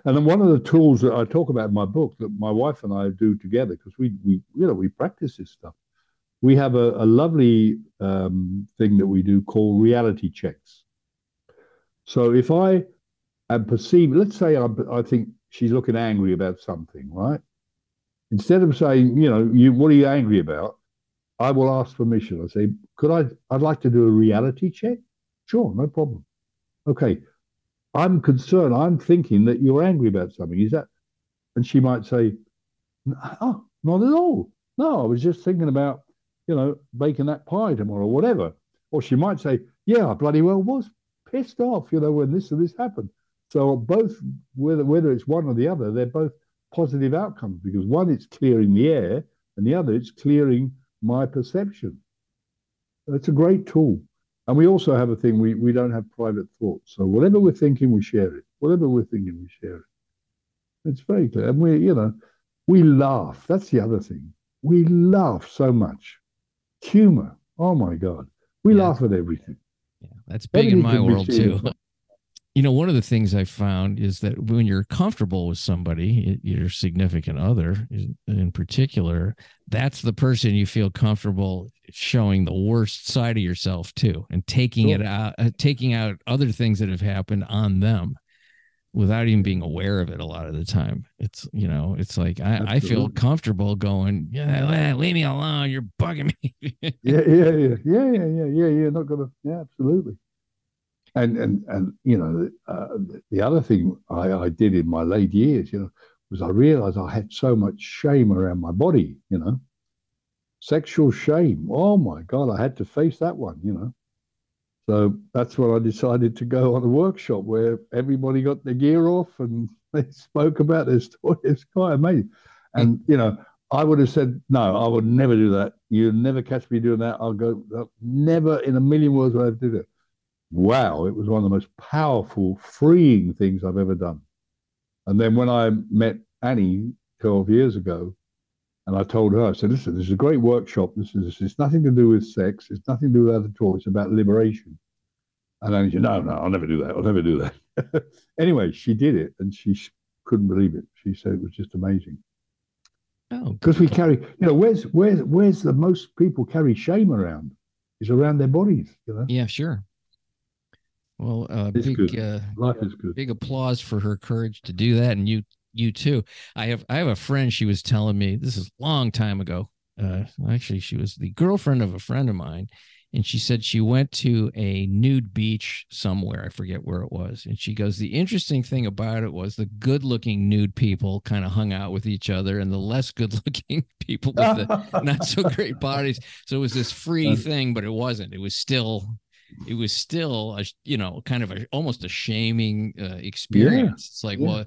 And then one of the tools that I talk about in my book that my wife and I do together, because we practice this stuff. We have a lovely thing that we do called reality checks. So if I am perceived, let's say I think she's looking angry about something, right? Instead of saying, what are you angry about? I will ask permission. I say, I'd like to do a reality check. Sure, no problem. Okay. I'm concerned. I'm thinking that you're angry about something. Is that? And she might say, oh, not at all. No, I was just thinking about, baking that pie tomorrow, or whatever. Or she might say, yeah, I bloody well was pissed off, when this and this happened. So both, whether it's one or the other, they're both positive outcomes, because one, it's clearing the air, and the other, it's clearing my perception. It's a great tool. And we also have a thing, we don't have private thoughts. So whatever we're thinking, we share it. Whatever we're thinking, we share it. It's very clear. And we laugh. That's the other thing. We laugh so much. Humor. Oh my God. We laugh at everything. Yeah, that's big in my world too. One of the things I found is that when you're comfortable with somebody, your significant other in particular, that's the person you feel comfortable showing the worst side of yourself to, and taking out other things that have happened on them without even being aware of it. A lot of the time, it's like I feel comfortable going, yeah, leave me alone. You're bugging me. Yeah. Not gonna. Yeah, absolutely. And the other thing I did in my late years, was I realized I had so much shame around my body, sexual shame. Oh my God, I had to face that one, So that's when I decided to go on a workshop where everybody got their gear off and they spoke about their story. It's quite amazing. And, I would have said, no, I would never do that. You'll never catch me doing that. I'll go, never in a million words would I do that. Wow, it was one of the most powerful, freeing things I've ever done. And then when I met Annie 12 years ago, and I told her, I said, listen, this is a great workshop. It's nothing to do with sex. It's nothing to do with that at all. It's about liberation. And Annie said, no, I'll never do that. I'll never do that. Anyway, she did it, and she couldn't believe it. She said it was just amazing. Oh, because we carry, where's the most people carry shame around? Is around their bodies, Yeah, sure. Well, life is good. Big applause for her courage to do that, and you too. I have a friend. She was telling me, this is a long time ago. Actually, she was the girlfriend of a friend of mine, and she said she went to a nude beach somewhere. I forget where it was. And she goes, the interesting thing about it was the good-looking nude people kind of hung out with each other, and the less good-looking people with the not so great bodies. So it was this free thing, but it wasn't. It was still a, kind of almost a shaming experience. Yeah. It's like, well,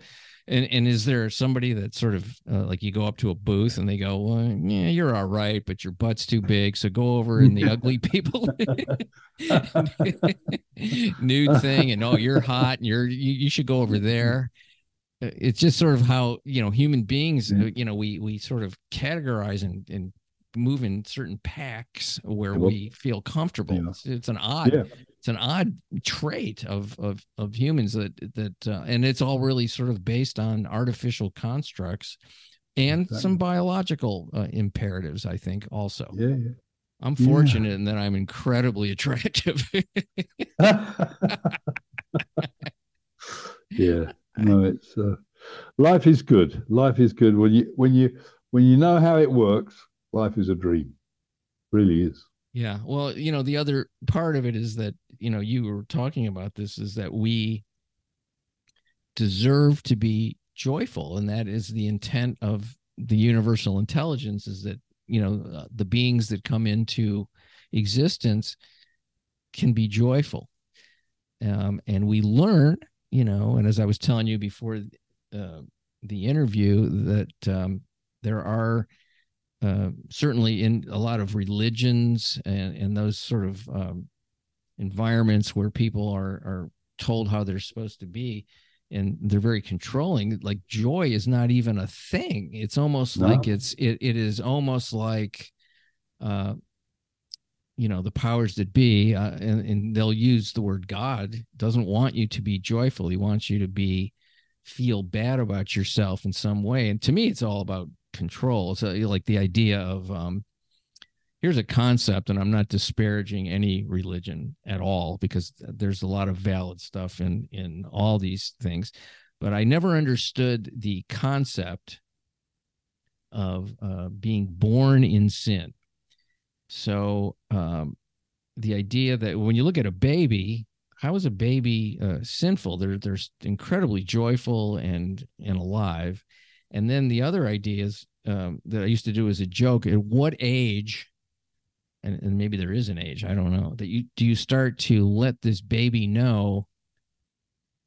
and is there somebody that sort of like you go up to a booth and they go, well, yeah, you're all right, but your butt's too big, so go over in the ugly people nude thing, and oh, you're hot, and you should go over there. It's just sort of how human beings, we sort of categorize and move in certain packs where Well, we feel comfortable. yeah. It's an odd, Yeah. it's an odd trait of humans that and it's all really sort of based on artificial constructs and some biological imperatives, I think, also. Yeah. I'm fortunate in that I'm incredibly attractive. Yeah. No, it's life is good. Life is good when you know how it works. Life is a dream. It really is. Yeah. Well, the other part of it is that, you were talking about this, is that we deserve to be joyful. And that is the intent of the universal intelligence, is that, the beings that come into existence can be joyful. And we learn, and as I was telling you before the interview, that there are certainly in a lot of religions and those sort of environments where people are told how they're supposed to be, and they're very controlling. Like, joy is not even a thing. It's almost like it is almost like the powers that be, and they'll use the word God, doesn't want you to be joyful. He wants you to feel bad about yourself in some way. And to me, it's all about control. So, like, the idea of here's a concept, and I'm not disparaging any religion at all, because there's a lot of valid stuff in all these things, but I never understood the concept of being born in sin. So the idea that when you look at a baby, how is a baby sinful? They're incredibly joyful and alive. And then the other ideas that I used to do as a joke: at what age, and maybe there is an age, I don't know, that you start to let this baby know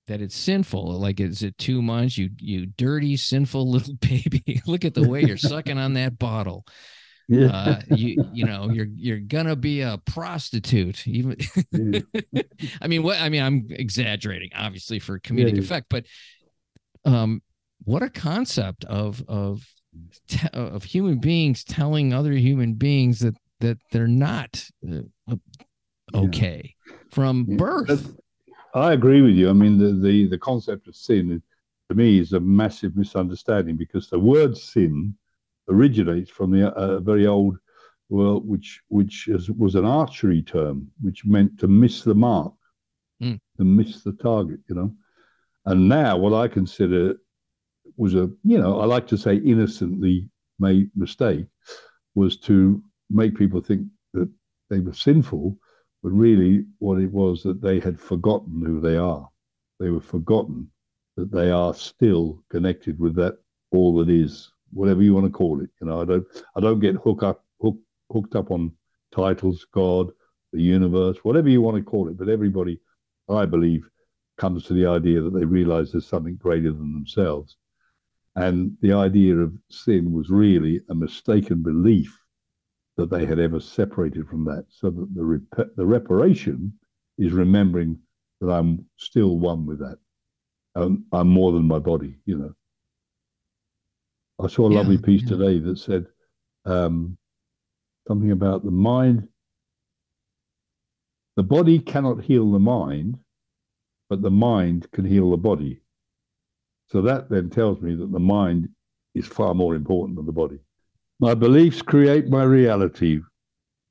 that it's sinful? Like, is it 2 months? You dirty, sinful little baby. Look at the way you're sucking on that bottle. Yeah. You're gonna be a prostitute. Even yeah. I mean, I'm exaggerating, obviously, for comedic effect, but what a concept of human beings telling other human beings that they're not okay from birth. I agree with you. I mean, the concept of sin, to me, is a massive misunderstanding, because the word sin originates from the very old world, which was an archery term, which meant to miss the mark, to miss the target, And now what I consider was I like to say innocently made mistake, was to make people think that they were sinful, but really what it was, that they had forgotten who they are. They were forgotten that they are still connected with that all that is, whatever you want to call it. I don't get hooked up on titles, God, the universe, whatever you want to call it. But everybody, I believe, comes to the idea that they realize there's something greater than themselves. And the idea of sin was really a mistaken belief that they had ever separated from that. So that the reparation is remembering that I'm still one with that. I'm more than my body, I saw a lovely piece today that said something about the mind. The body cannot heal the mind, but the mind can heal the body. So that then tells me that the mind is far more important than the body. My beliefs create my reality.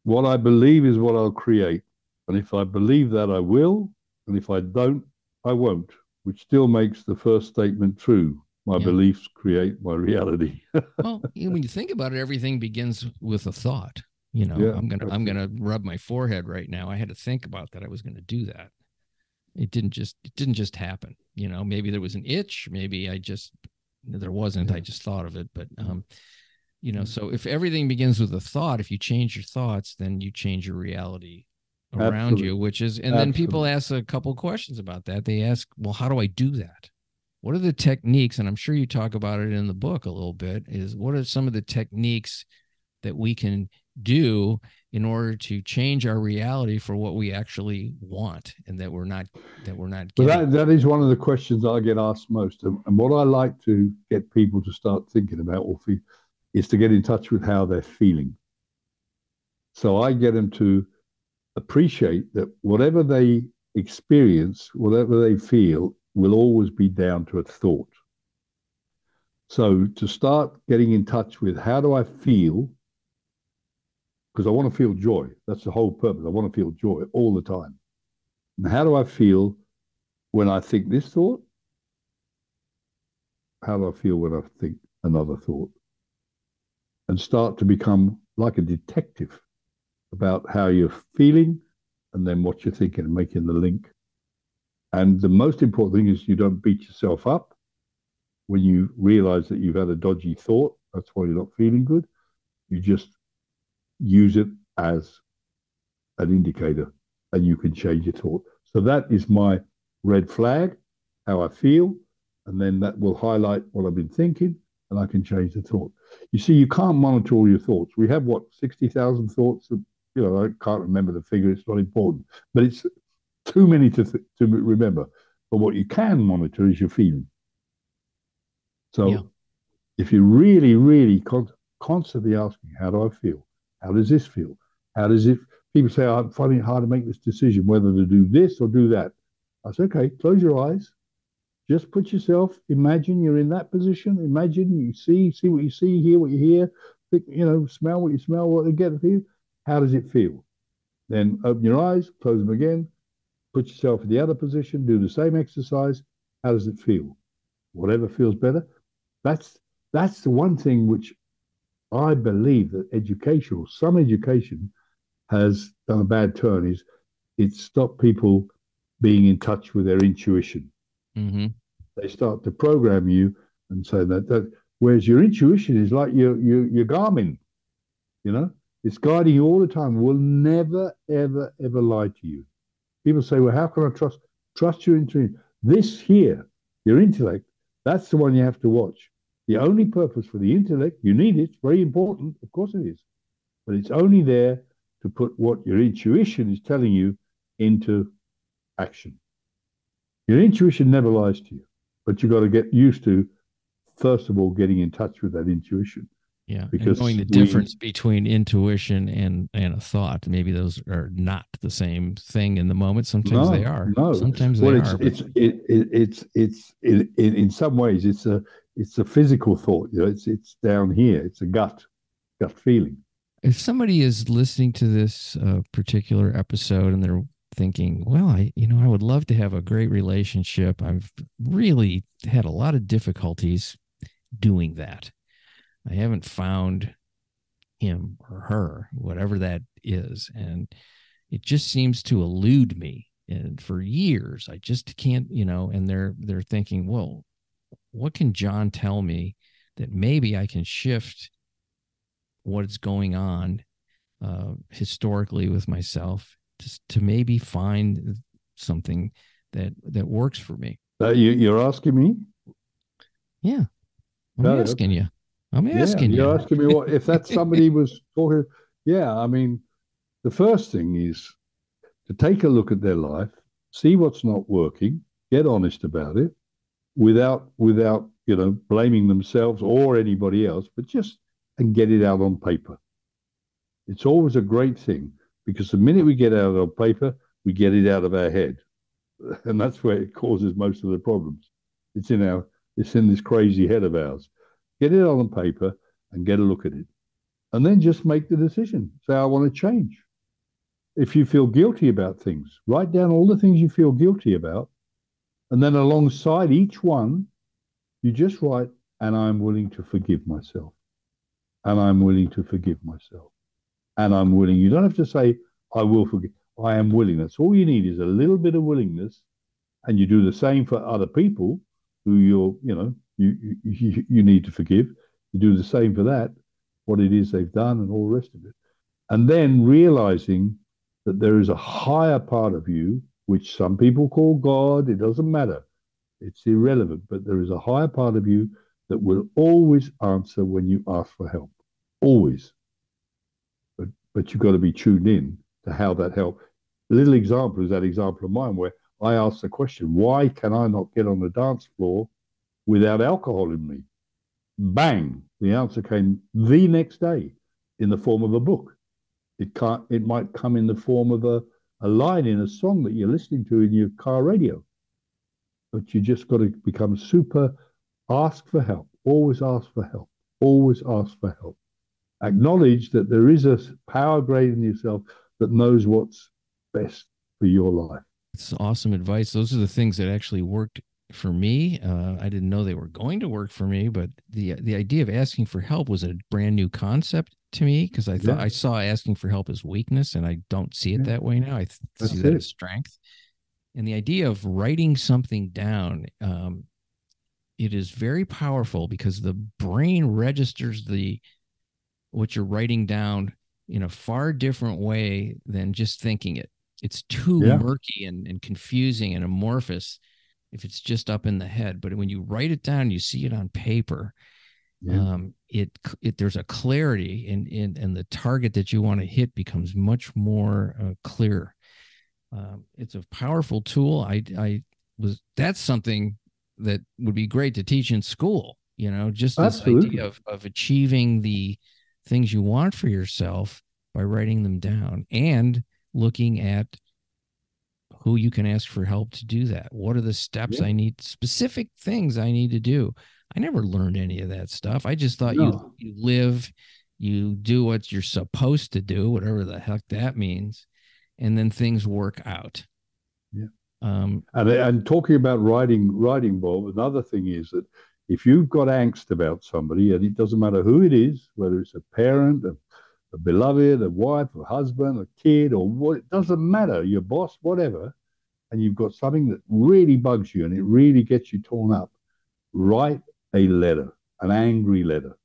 What I believe is what I'll create. And if I believe that, I will. And if I don't, I won't, which still makes the first statement true. My beliefs create my reality. Well, when you think about it, everything begins with a thought. I'm gonna rub my forehead right now. I had to think about that. I was going to do that. It didn't just happen. Maybe there was an itch. Maybe there wasn't. I just thought of it. But so if everything begins with a thought, if you change your thoughts, then you change your reality around you, which is, and then people ask a couple of questions about that. They ask, well, how do I do that? What are the techniques? And I'm sure you talk about it in the book a little bit, is what are some of the techniques that we can do in order to change our reality for what we actually want, and that we're not getting. But that is one of the questions I get asked most. And what I like to get people to start thinking about is to get in touch with how they're feeling. So I get them to appreciate that whatever they experience, whatever they feel, will always be down to a thought. So to start getting in touch with how do I feel, because I want to feel joy. That's the whole purpose. I want to feel joy all the time. And how do I feel when I think this thought? How do I feel when I think another thought? And start to become like a detective about how you're feeling and then what you're thinking and making the link. And the most important thing is you don't beat yourself up when you realize that you've had a dodgy thought. That's why you're not feeling good. You just use it as an indicator and you can change your thought. So that is my red flag, how I feel, and then that will highlight what I've been thinking and I can change the thought. You see, you can't monitor all your thoughts. We have, what, 60,000 thoughts? I can't remember the figure. It's not important. But it's too many to remember. But what you can monitor is your feeling. So if you're really, really constantly asking, how do I feel? How does this feel? How does it? People say, I'm finding it hard to make this decision, whether to do this or do that. I say, okay, close your eyes. Just put yourself, imagine you're in that position. Imagine you see what you see, hear what you hear, think, smell what you smell, what you get to feel. How does it feel? Then open your eyes, close them again, put yourself in the other position, do the same exercise. How does it feel? Whatever feels better. That's the one thing which I believe that education, or some education, has done a bad turn, is it's stopped people being in touch with their intuition. Mm-hmm. They start to program you and say that whereas your intuition is like your Garmin, it's guiding you all the time. It will never, ever, ever lie to you. People say, well, how can I trust your intuition? This here, your intellect, that's the one you have to watch. The only purpose for the intellect, you need it, it's very important, of course it is, but it's only there to put what your intuition is telling you into action. Your intuition never lies to you, but you've got to get used to, first of all, getting in touch with that intuition. Yeah, because knowing the difference between intuition and a thought. Maybe those are not the same thing in the moment. Sometimes they are. No, sometimes they are. It's in some ways it's a physical thought. It's down here. It's a gut feeling. If somebody is listening to this particular episode and they're thinking, well, I would love to have a great relationship. I've really had a lot of difficulties doing that. I haven't found him or her, whatever that is. And it just seems to elude me. And for years, I just can't, and they're thinking, well, what can John tell me that maybe I can shift what's going on historically with myself to maybe find something that works for me. You're asking me? Yeah. I'm asking you. You're asking me what if that somebody was talking. Yeah, I mean, the first thing is to take a look at their life, see what's not working, get honest about it, without blaming themselves or anybody else, but and get it out on paper. It's always a great thing, because the minute we get it out on paper, we get it out of our head, and that's where it causes most of the problems. It's in this crazy head of ours. Get it on paper and get a look at it. And then just make the decision. Say, I want to change. If you feel guilty about things, write down all the things you feel guilty about. And then alongside each one, you just write, and I'm willing to forgive myself. And I'm willing to forgive myself. And I'm willing. You don't have to say, I will forgive. I am willing. That's all you need, is a little bit of willingness. And you do the same for other people who you need to forgive. You do the same for that, what it is they've done and all the rest of it. And then realizing that there is a higher part of you, which some people call God. It doesn't matter. It's irrelevant. But there is a higher part of you that will always answer when you ask for help. Always. But you've got to be tuned in to how that help. A little example is that example of mine where I asked the question, why can I not get on the dance floor without alcohol in me? Bang! The answer came the next day in the form of a book. It might come in the form of a line in a song that you're listening to in your car radio. But you just got to become super, ask for help, always ask for help, always ask for help. Acknowledge that there is a power greater than yourself that knows what's best for your life. It's awesome advice. Those are the things that actually worked for me. I didn't know they were going to work for me, but the idea of asking for help was a brand new concept to me, because I thought I saw asking for help as weakness, and I don't see it that way now. I see that as strength. And the idea of writing something down, it is very powerful, because the brain registers what you're writing down in a far different way than just thinking it. It's too murky and confusing and amorphous if it's just up in the head. But when you write it down, you see it on paper. There's a clarity, and the target that you want to hit becomes much more clear. It's a powerful tool. That's something that would be great to teach in school. Just this idea of achieving the things you want for yourself by writing them down, and looking at who you can ask for help to do that. What are the steps I need, specific things I need to do? I never learned any of that stuff. I just thought you live, you do what you're supposed to do, whatever the heck that means, and then things work out. Yeah. And talking about writing, Bob, another thing is that if you've got angst about somebody, and it doesn't matter who it is, whether it's a parent, a beloved, a wife, a husband, a kid, or what, it doesn't matter, your boss, whatever, and you've got something that really bugs you and it really gets you torn up, write a letter, an angry letter.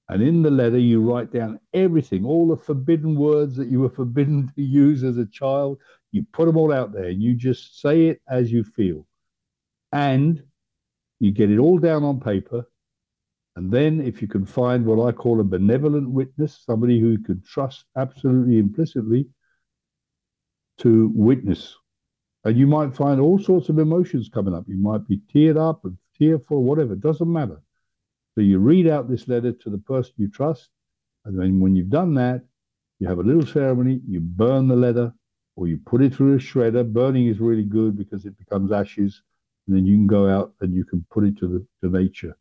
And in the letter, you write down everything, all the forbidden words that you were forbidden to use as a child. You put them all out there, and you just say it as you feel. And you get it all down on paper. And then if you can find what I call a benevolent witness, somebody who you can trust absolutely implicitly to witness. And you might find all sorts of emotions coming up. You might be teared up and tearful, whatever, it doesn't matter. So you read out this letter to the person you trust. And then when you've done that, you have a little ceremony, you burn the letter, or you put it through a shredder. Burning is really good because it becomes ashes. And then you can go out and you can put it to nature.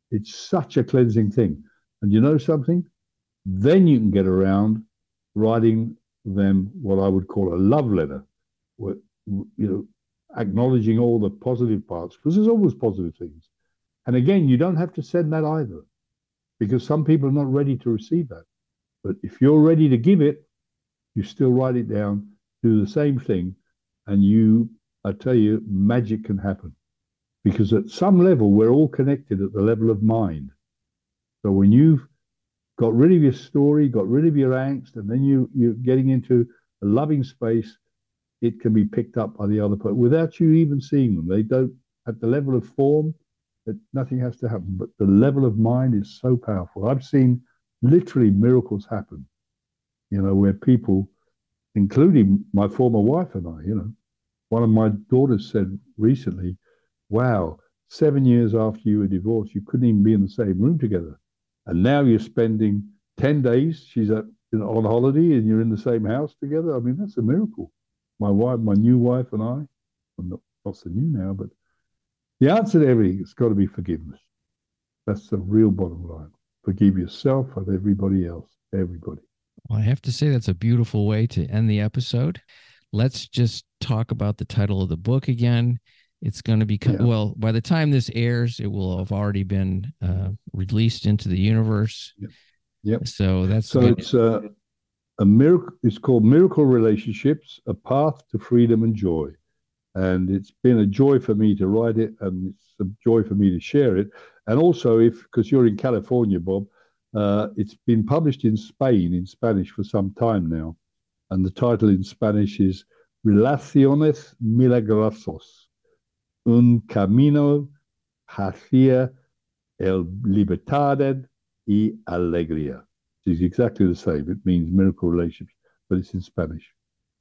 It's such a cleansing thing. And you know something? Then you can get around writing them what I would call a love letter, where, acknowledging all the positive parts, because there's always positive things. And again, you don't have to send that either, because some people are not ready to receive that. But if you're ready to give it, you still write it down, do the same thing, and I tell you, magic can happen. Because at some level, we're all connected at the level of mind. So when you've got rid of your story, got rid of your angst, and then you're getting into a loving space, it can be picked up by the other person without you even seeing them. They don't, at the level of form, that nothing has to happen. But the level of mind is so powerful. I've seen literally miracles happen, where people, including my former wife and I, one of my daughters said recently, wow, 7 years after you were divorced, you couldn't even be in the same room together. And now you're spending 10 days, she's on holiday, and you're in the same house together. I mean, that's a miracle. My new wife and I, I'm not so new now, but the answer to everything has got to be forgiveness. That's the real bottom line. Forgive yourself and everybody else, everybody. Well, I have to say that's a beautiful way to end the episode. Let's just talk about the title of the book again. It's going to be, well, by the time this airs, it will have already been released into the universe. Yep. So it's a miracle. It's called Miracle Relationships, A Path to Freedom and Joy. And it's been a joy for me to write it, and it's a joy for me to share it. And also, because you're in California, Bob, it's been published in Spain in Spanish for some time now. And the title in Spanish is Relaciones Milagrosos, un camino hacia el libertad y alegría. It's exactly the same. It means miracle relationships, but it's in Spanish.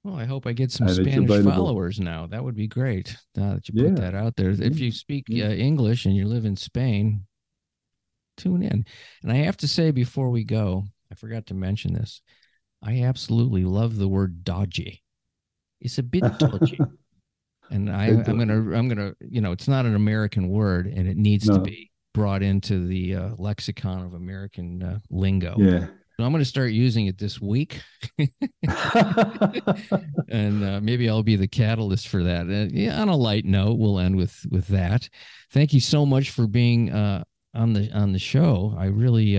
Well, I hope I get some Spanish followers now. That would be great, now that you put that out there. If you speak English and you live in Spain, tune in. And I have to say before we go, I forgot to mention this. I absolutely love the word dodgy. It's a bit dodgy. And I'm gonna, it's not an American word, and it needs to No, be brought into the lexicon of American lingo. yeah. So I'm going to start using it this week, and maybe I'll be the catalyst for that. Yeah, on a light note, we'll end with that. Thank you so much for being on the show. I really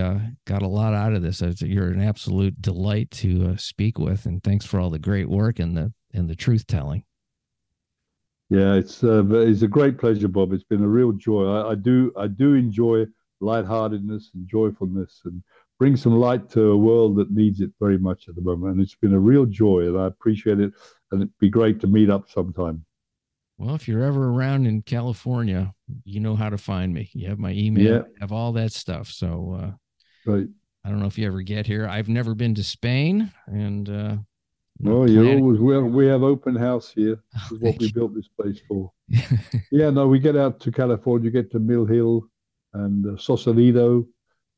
got a lot out of this. You're an absolute delight to speak with, and thanks for all the great work and the truth telling. Yeah, it's a great pleasure, Bob. It's been a real joy. I do enjoy lightheartedness and joyfulness, and bring some light to a world that needs it very much at the moment. And it's been a real joy, and I appreciate it. And it'd be great to meet up sometime. Well, if you're ever around in California, you know how to find me. You have my email, Yeah, you have all that stuff. So right. I don't know if you ever get here. I've never been to Spain, and not Well, you're planning. always well. We have open house here. Oh, This is what we thank built this place for. you. Yeah, no, we get out to California, get to Mill Hill and Sausalito.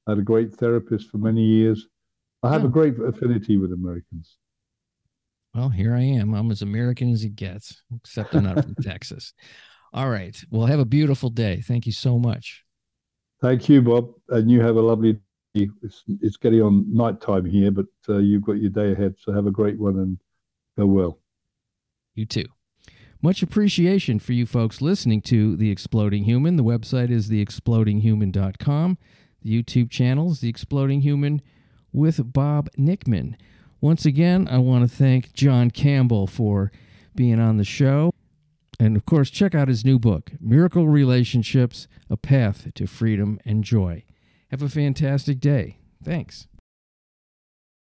I had a great therapist for many years. I have a Oh, great affinity with Americans. well, here I am. I'm as American as it gets, except I'm not from Texas. All right. Well, have a beautiful day. Thank you so much. Thank you, Bob, and you have a lovely day. It's getting on nighttime here, but you've got your day ahead. So have a great one and go well. You too. Much appreciation for you folks listening to The Exploding Human. The website is theexplodinghuman.com. The YouTube channel is The Exploding Human with Bob Nickman. Once again, I want to thank John Campbell for being on the show. And of course, check out his new book, Miracle Relationships, A Path to Freedom and Joy. Have a fantastic day. Thanks.